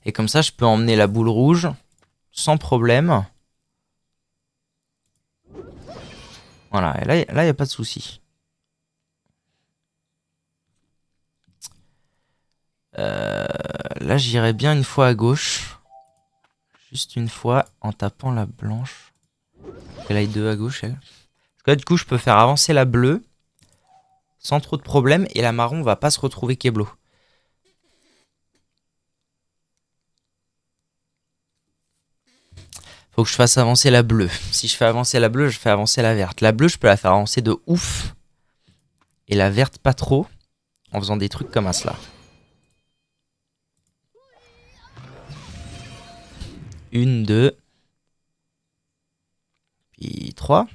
Et comme ça, je peux emmener la boule rouge sans problème. Voilà, et là, il n'y a pas de souci. Là, j'irai bien une fois à gauche. Juste une fois en tapant la blanche. Elle aille deux à gauche, elle. Parce que là, du coup, je peux faire avancer la bleue sans trop de problème. Et la marron va pas se retrouver Keblo. Faut que je fasse avancer la bleue. Si je fais avancer la bleue, je fais avancer la verte. La bleue, je peux la faire avancer de ouf. Et la verte, pas trop. En faisant des trucs comme cela. Une, deux. Puis trois.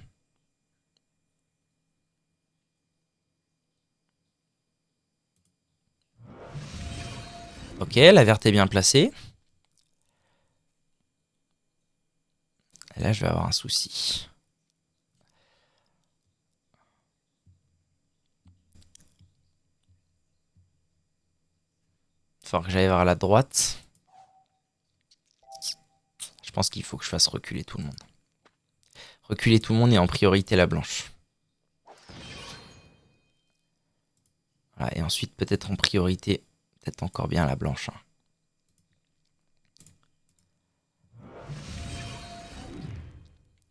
Ok, la verte est bien placée. Et là, je vais avoir un souci. Il va falloir que j'aille vers la droite. Je pense qu'il faut que je fasse reculer tout le monde. Reculer tout le monde et en priorité la blanche. Voilà, et ensuite peut-être en priorité, peut-être encore bien la blanche. Hein.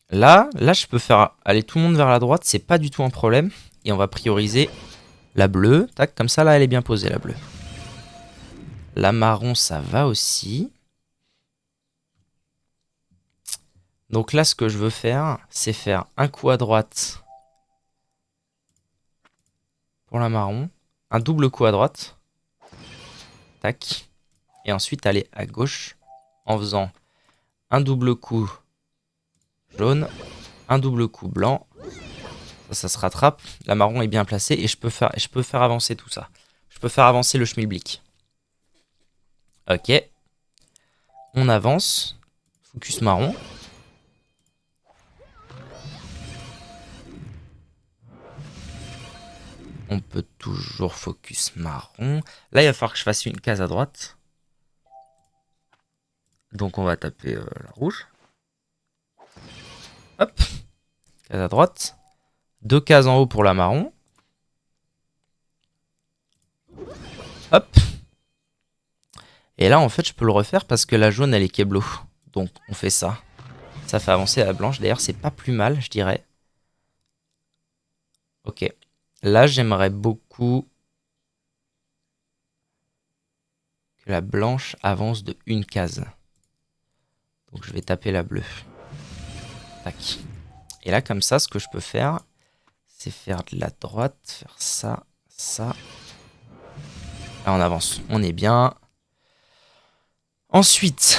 Là, je peux faire aller tout le monde vers la droite, c'est pas du tout un problème. Et on va prioriser la bleue. Tac, comme ça, là, elle est bien posée, la bleue. La marron, ça va aussi. Donc là, ce que je veux faire, c'est faire un coup à droite pour la marron. Un double coup à droite. Tac. Et ensuite aller à gauche en faisant un double coup jaune, un double coup blanc. Ça se rattrape. La marron est bien placée et je peux faire avancer tout ça. Je peux faire avancer le schmilblick. Ok. On avance. Focus marron. On peut toujours focus marron. Là, il va falloir que je fasse une case à droite. Donc, on va taper la rouge. Hop. Case à droite. Deux cases en haut pour la marron. Hop. Et là, en fait, je peux le refaire parce que la jaune, elle est Keblo. Donc, on fait ça. Ça fait avancer la blanche. D'ailleurs, c'est pas plus mal, je dirais. Ok. Là, j'aimerais beaucoup que la blanche avance de une case. Donc, je vais taper la bleue. Tac. Et là, comme ça, ce que je peux faire, c'est faire de la droite, faire ça, ça. Là, on avance. On est bien. Ensuite,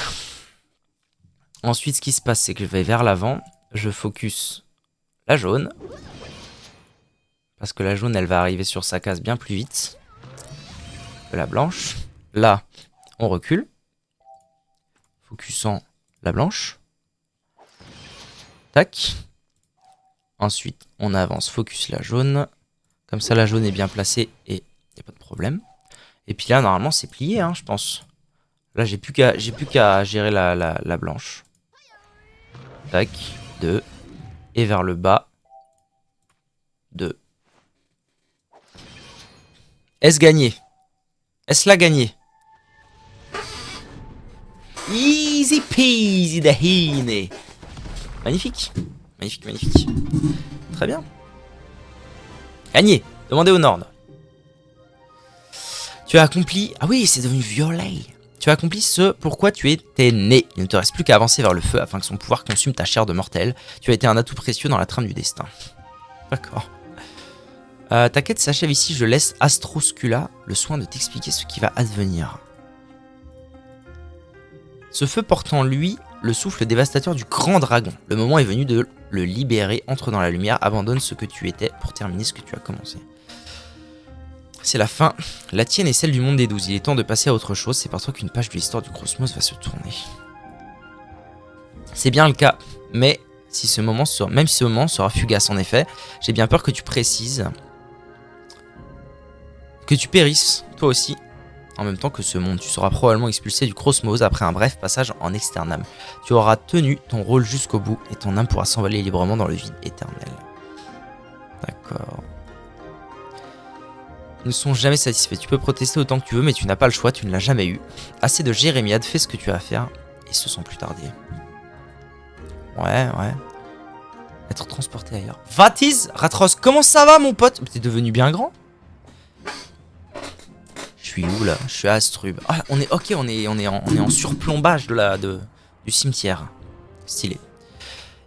ce qui se passe, c'est que je vais vers l'avant. Je focus la jaune. Parce que la jaune, elle va arriver sur sa case bien plus vite que la blanche. Là, on recule. Focusant la blanche. Tac. Ensuite, on avance, focus la jaune. Comme ça, la jaune est bien placée et il n'y a pas de problème. Et puis là, normalement, c'est plié, hein, je pense. Là, j'ai plus qu'à gérer la blanche. Tac, 2. Et vers le bas, 2. Est-ce gagné? Est-ce la gagné? Easy peasy dahine. Magnifique. Magnifique, magnifique. Très bien. Gagné. Demandez au Nord. Tu as accompli... Ah oui, c'est devenu violet. Tu as accompli ce pourquoi tu étais né. Il ne te reste plus qu'à avancer vers le feu afin que son pouvoir consume ta chair de mortel. Tu as été un atout précieux dans la trame du destin. D'accord. Ta quête s'achève ici, je laisse Astroscula le soin de t'expliquer ce qui va advenir. Ce feu porte en lui le souffle dévastateur du grand dragon. Le moment est venu de le libérer, entre dans la lumière, abandonne ce que tu étais pour terminer ce que tu as commencé. C'est la fin, la tienne et celle du monde des 12. Il est temps de passer à autre chose, c'est par toi qu'une page de l'histoire du cosmos va se tourner. C'est bien le cas, mais si ce moment sera, même si ce moment sera fugace en effet, j'ai bien peur que tu précises, que tu périsses, toi aussi, en même temps que ce monde. Tu seras probablement expulsé du cosmos après un bref passage en externam. Tu auras tenu ton rôle jusqu'au bout et ton âme pourra s'envoler librement dans le vide éternel. D'accord. Ils ne sont jamais satisfaits. Tu peux protester autant que tu veux, mais tu n'as pas le choix, tu ne l'as jamais eu. Assez de jérémiade, fais ce que tu as à faire et ce sont plus tarder. Ouais. Être transporté ailleurs. Vatiz, Ratros, comment ça va mon pote? T'es devenu bien grand? Je suis où là? Je suis à Astrub. Ah, on est ok, on est en surplombage du cimetière. Stylé.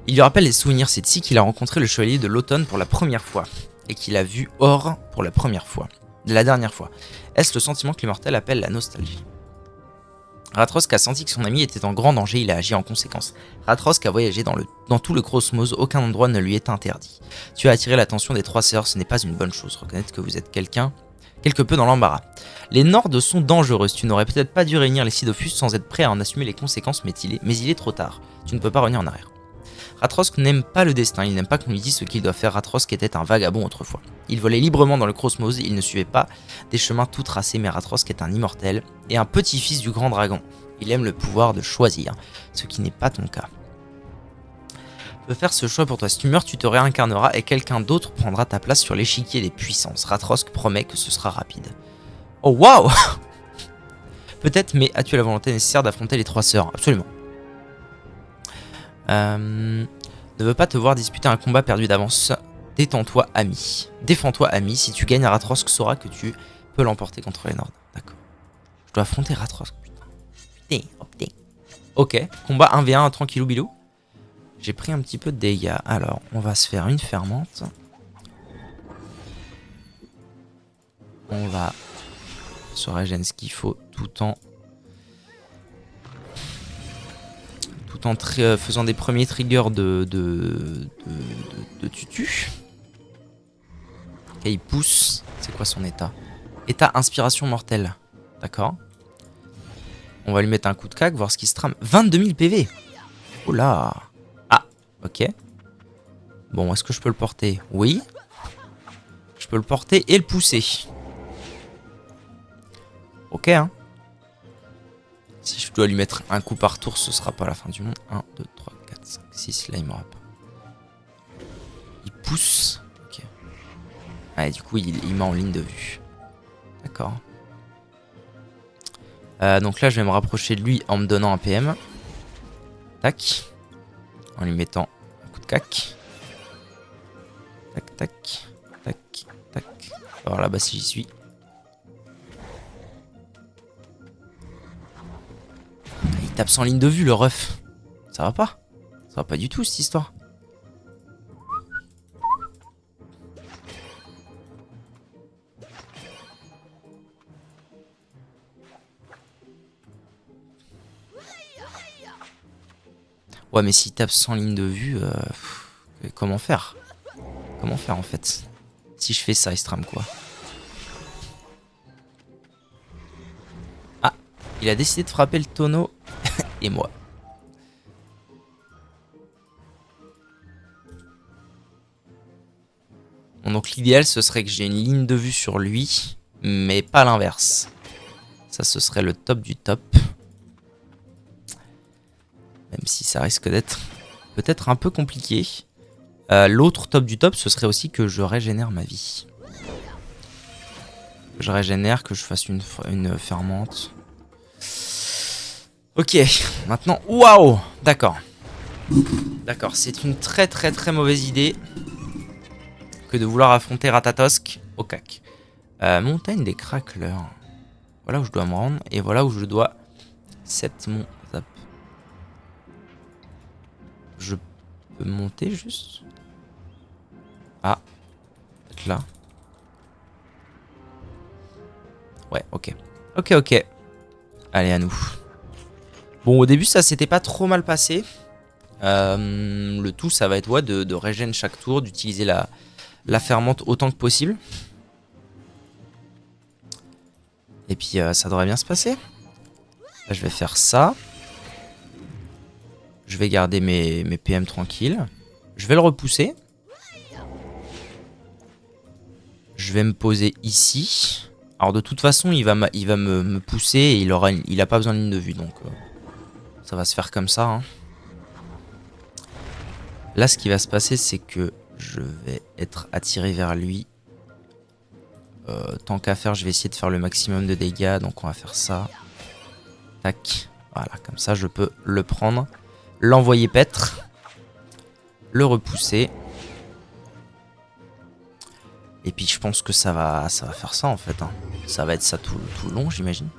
Il lui rappelle les souvenirs, c'est ici qu'il a rencontré le chevalier de l'automne pour la première fois. Et qu'il a vu Or pour la première fois. La dernière fois. Est-ce le sentiment que les mortels appellent la nostalgie? Ratrosk a senti que son ami était en grand danger, il a agi en conséquence. Ratrosk a voyagé dans tout le cosmos, aucun endroit ne lui est interdit. Tu as attiré l'attention des trois sœurs, ce n'est pas une bonne chose. Reconnaître que vous êtes quelque peu dans l'embarras. Les Nords sont dangereuses, tu n'aurais peut-être pas dû réunir les Sidophus sans être prêt à en assumer les conséquences, mais il est trop tard. Tu ne peux pas revenir en arrière. Ratrosk n'aime pas le destin, il n'aime pas qu'on lui dise ce qu'il doit faire. Ratrosk était un vagabond autrefois. Il volait librement dans le cosmos, il ne suivait pas des chemins tout tracés, mais Ratrosk est un immortel et un petit-fils du grand dragon. Il aime le pouvoir de choisir, ce qui n'est pas ton cas. Je peux faire ce choix pour toi. Si tu meurs, tu te réincarneras et quelqu'un d'autre prendra ta place sur l'échiquier des puissances. Ratrosk promet que ce sera rapide. Oh waouh! Peut-être, mais as-tu la volonté nécessaire d'affronter les trois sœurs? Absolument. Ne veux pas te voir disputer un combat perdu d'avance. Détends-toi, ami. Défends-toi, ami. Si tu gagnes, Ratrosk saura que tu peux l'emporter contre les Nords. D'accord. Je dois affronter Ratrosk. Putain. Ok. Combat 1v1 tranquillou bilou. J'ai pris un petit peu de dégâts. Alors, on va se faire une fermente. On va se régénérer ce qu'il faut tout en faisant des premiers triggers de tutu. Ok, il pousse. C'est quoi son état? État inspiration mortelle. D'accord. On va lui mettre un coup de cac, voir ce qui se trame. 22 000 PV. Oh là. Ah, ok. Bon, est-ce que je peux le porter? Oui. Je peux le porter et le pousser. Ok, hein. Si je dois lui mettre un coup par tour, ce sera pas la fin du monde. 1, 2, 3, 4, 5, 6. Là, il m'aura pas. Il pousse. Ok. Ouais, du coup, il met en ligne de vue. D'accord. Donc là, je vais me rapprocher de lui en me donnant un PM. Tac. En lui mettant un coup de cac. Tac, tac. Tac, tac. On va voir là-bas si j'y suis. Il tape sans ligne de vue, le ref. Ça va pas? Ça va pas du tout, cette histoire. Ouais, mais s'il tape sans ligne de vue, comment faire? Comment faire, en fait? Si je fais ça, il se trame quoi? Ah, il a décidé de frapper le tonneau et moi. Bon, donc l'idéal, ce serait que j'ai une ligne de vue sur lui, mais pas l'inverse. Ça, ce serait le top du top. Même si ça risque d'être peut-être un peu compliqué. L'autre top du top, ce serait aussi que je régénère ma vie. Que je régénère, que je fasse une fermente. Ok, maintenant, waouh. D'accord. D'accord, c'est une très très très mauvaise idée que de vouloir affronter Ratatosk au cac. Montagne des craqueleurs. Voilà où je dois me rendre et voilà où je dois 7 mon zap. Je peux monter juste. Ah. Peut-être là. Ouais, ok. Ok. Allez, à nous. Bon, au début, ça s'était pas trop mal passé. Le tout, ça va être ouais, de régène chaque tour, d'utiliser la fermente autant que possible. Et puis, ça devrait bien se passer. Là, je vais faire ça. Je vais garder mes PM tranquilles. Je vais le repousser. Je vais me poser ici. Alors, de toute façon, il va me pousser et il a pas besoin de ligne de vue. Donc, ça va se faire comme ça. Hein. Là, ce qui va se passer, c'est que je vais être attiré vers lui. Tant qu'à faire, je vais essayer de faire le maximum de dégâts. Donc, on va faire ça. Tac. Voilà, comme ça, je peux le prendre. L'envoyer paître. Le repousser. Et puis, je pense que ça va faire ça, en fait. Hein. Ça va être ça tout le long, j'imagine.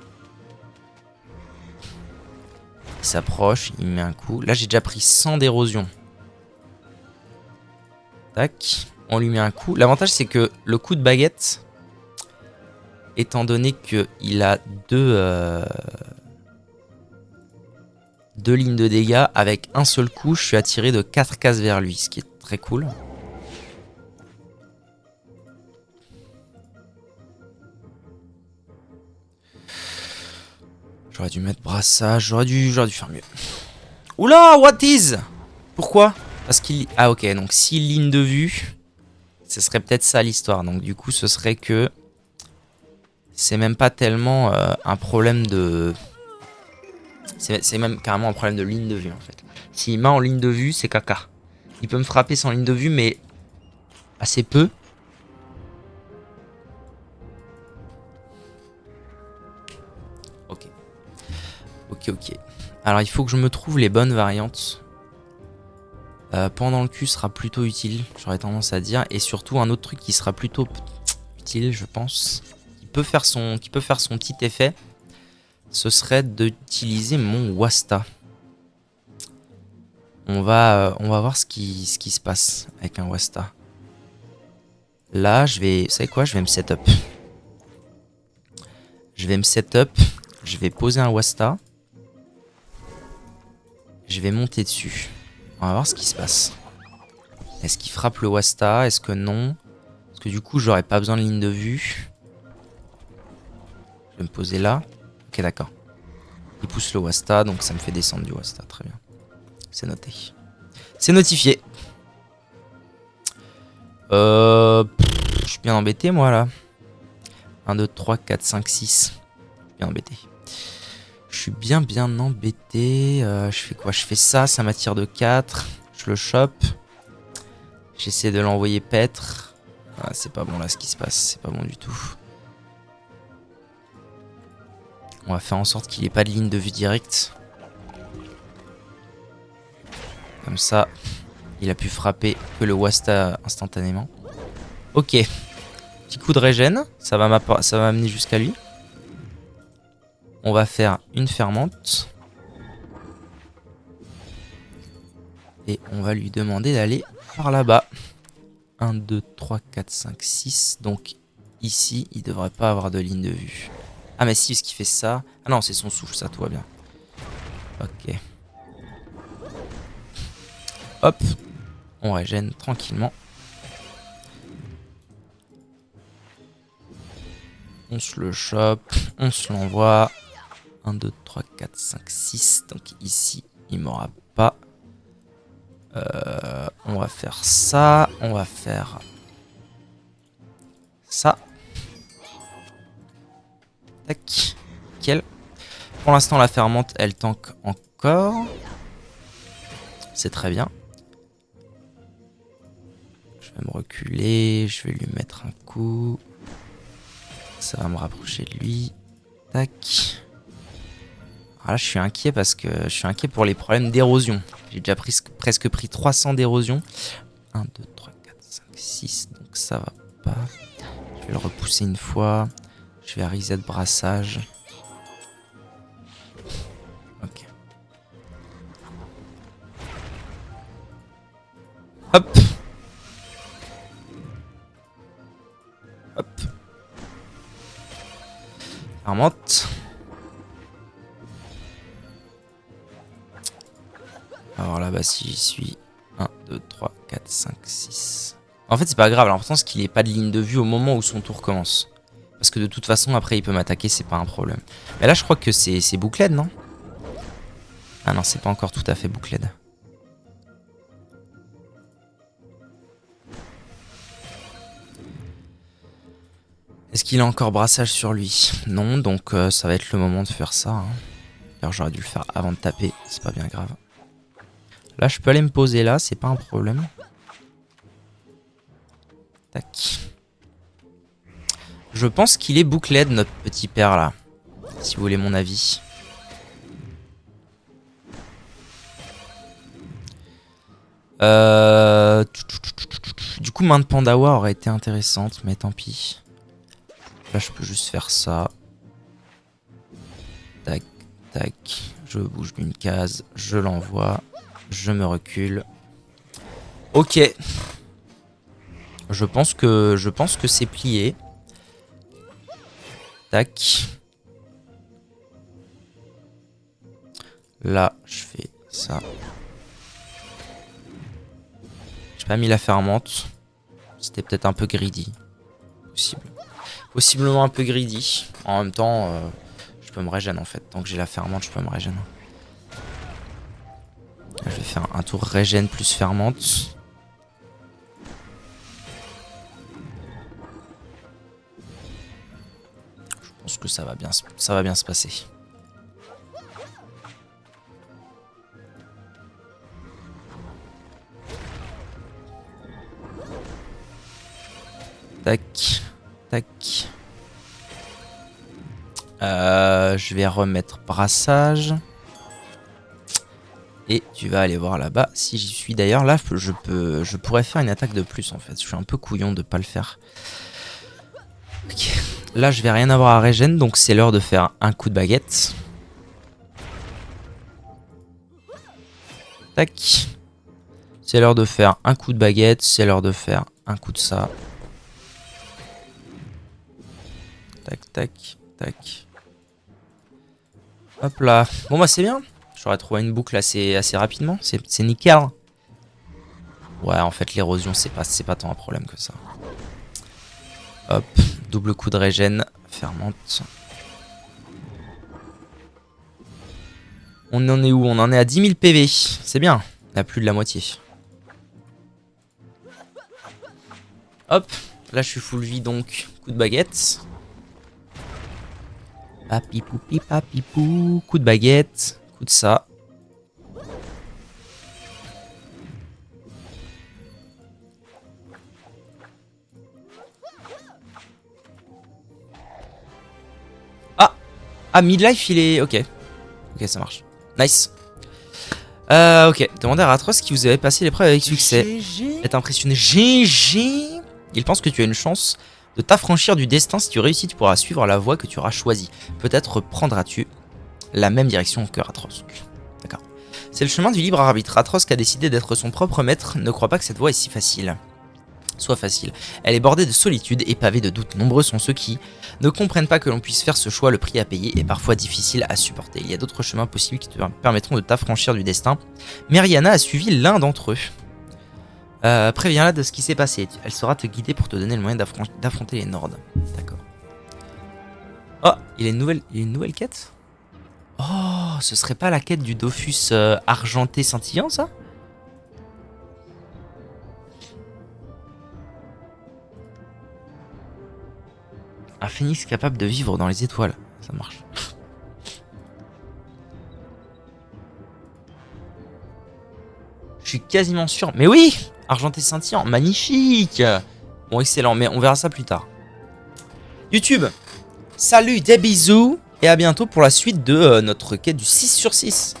Il s'approche, il met un coup. Là, j'ai déjà pris 100 d'érosion. Tac. On lui met un coup. L'avantage, c'est que le coup de baguette, étant donné qu'il a deux lignes de dégâts, avec un seul coup, je suis attiré de 4 cases vers lui, ce qui est très cool. J'aurais dû mettre brassage, j'aurais dû faire mieux. Oula, what is? Pourquoi? Parce qu'il... Ah ok, donc 6 lignes de vue, ce serait peut-être ça l'histoire. Donc du coup, ce serait que... C'est même pas tellement un problème de... C'est même carrément un problème de ligne de vue en fait. S'il m'a en ligne de vue, c'est caca. Il peut me frapper sans ligne de vue, mais assez peu. Ok. Alors il faut que je me trouve les bonnes variantes. Pendant le cul sera plutôt utile, j'aurais tendance à dire. Et surtout un autre truc qui sera plutôt utile, je pense. Qui peut faire son petit effet. Ce serait d'utiliser mon Wasta. On va voir ce qui se passe avec un Wasta. Là, vous savez quoi? Je vais me setup. Je vais poser un Wasta. Je vais monter dessus. On va voir ce qui se passe. Est-ce qu'il frappe le Wasta? Est-ce que non? Parce que du coup, j'aurais pas besoin de ligne de vue. Je vais me poser là. Ok, d'accord. Il pousse le Wasta, donc ça me fait descendre du Wasta. Très bien. C'est noté. C'est notifié. Je suis bien embêté, moi, là. 1, 2, 3, 4, 5, 6. Je suis bien embêté. Je suis bien embêté. Je fais quoi? Je fais ça, ça m'attire de 4. Je le chope. J'essaie de l'envoyer paître. Ah, c'est pas bon là ce qui se passe, c'est pas bon du tout. On va faire en sorte qu'il n'ait pas de ligne de vue directe. Comme ça, il a pu frapper que le Wasta instantanément. Ok. Petit coup de régène, ça va m'amener jusqu'à lui. On va faire une fermente. Et on va lui demander d'aller par là-bas. 1, 2, 3, 4, 5, 6. Donc ici, il devrait pas avoir de ligne de vue. Ah mais si, parce qu'il fait ça. Ah non, c'est son souffle, ça, tout va bien. Ok. Hop. On régène tranquillement. On se le chope. On se l'envoie. 1, 2, 3, 4, 5, 6. Donc ici, il m'aura pas. On va faire ça. On va faire ça. Tac. Nickel. Pour l'instant, la fermente, elle tank encore. C'est très bien. Je vais me reculer. Je vais lui mettre un coup. Ça va me rapprocher de lui. Tac. Alors là, je suis inquiet parce que je suis inquiet pour les problèmes d'érosion. J'ai déjà presque pris 300 d'érosion. 1, 2, 3, 4, 5, 6. Donc ça va pas. Je vais le repousser une fois. Je vais reset brassage. Hop. Hop. Fermente. Alors là-bas, si j'y suis. 1, 2, 3, 4, 5, 6. En fait, c'est pas grave. L'important, c'est qu'il ait pas de ligne de vue au moment où son tour commence. Parce que de toute façon, après, il peut m'attaquer, c'est pas un problème. Mais là, je crois que c'est Boucled, non? Ah non, c'est pas encore tout à fait Boucled. Est-ce qu'il a encore brassage sur lui? Non, donc ça va être le moment de faire ça. Hein. Alors j'aurais dû le faire avant de taper, c'est pas bien grave. Là, je peux aller me poser là, c'est pas un problème. Tac. Je pense qu'il est Boucled, notre petit père là. Si vous voulez mon avis. Du coup, main de Pandawa aurait été intéressante, mais tant pis. Là, je peux juste faire ça. Tac, tac. Je bouge d'une case, je l'envoie, je me recule. Ok. Je pense que c'est plié. Tac. Là, je fais ça. J'ai pas mis la fermente. C'était peut-être un peu greedy. Possible. Possiblement un peu greedy. En même temps, je peux me régénérer en fait. Tant que j'ai la fermente, je peux me régénérer. Je vais faire un tour régène plus fermente. Je pense que ça va bien se passer. Tac, tac. Je vais remettre brassage. Et tu vas aller voir là-bas si j'y suis. D'ailleurs, là, je pourrais faire une attaque de plus en fait. Je suis un peu couillon de pas le faire. Ok. Là, je vais rien avoir à régène, donc c'est l'heure de faire un coup de baguette. Tac. C'est l'heure de faire un coup de baguette. C'est l'heure de faire un coup de ça. Tac, tac, tac. Hop là. Bon bah c'est bien. J'aurais trouvé une boucle assez rapidement. C'est nickel. Ouais, en fait, l'érosion, c'est pas tant un problème que ça. Hop. Double coup de régène. Fermente. On en est où? On en est à 10 000 PV. C'est bien. On a plus de la moitié. Hop. Là, je suis full vie, donc coup de baguette. Papipou, papipou. Coup de baguette. Coup de ça. Ah, midlife, il est... Ok. Ok, ça marche. Nice. Ok. Demandez à Ratros qui vous avait passé l'épreuve avec succès. Est impressionné. GG. Il pense que tu as une chance de t'affranchir du destin. Si tu réussis, tu pourras suivre la voie que tu auras choisie. Peut-être prendras-tu la même direction que Ratros. D'accord. C'est le chemin du libre arbitre. Ratros qui a décidé d'être son propre maître ne croit pas que cette voie est si facile. Soit facile. Elle est bordée de solitude et pavée de doutes. Nombreux sont ceux qui ne comprennent pas que l'on puisse faire ce choix. Le prix à payer est parfois difficile à supporter. Il y a d'autres chemins possibles qui te permettront de t'affranchir du destin. Mariana a suivi l'un d'entre eux. Préviens-la de ce qui s'est passé. Elle saura te guider pour te donner le moyen d'affronter les Nords. D'accord. Oh, il y a une nouvelle quête. Oh, ce serait pas la quête du Dofus argenté scintillant, ça? Un phénix capable de vivre dans les étoiles. Ça marche. Je suis quasiment sûr. Mais oui! Argenté scintillant. Magnifique! Bon, excellent. Mais on verra ça plus tard. YouTube! Salut, des bisous! Et à bientôt pour la suite de notre quête du 6 sur 6.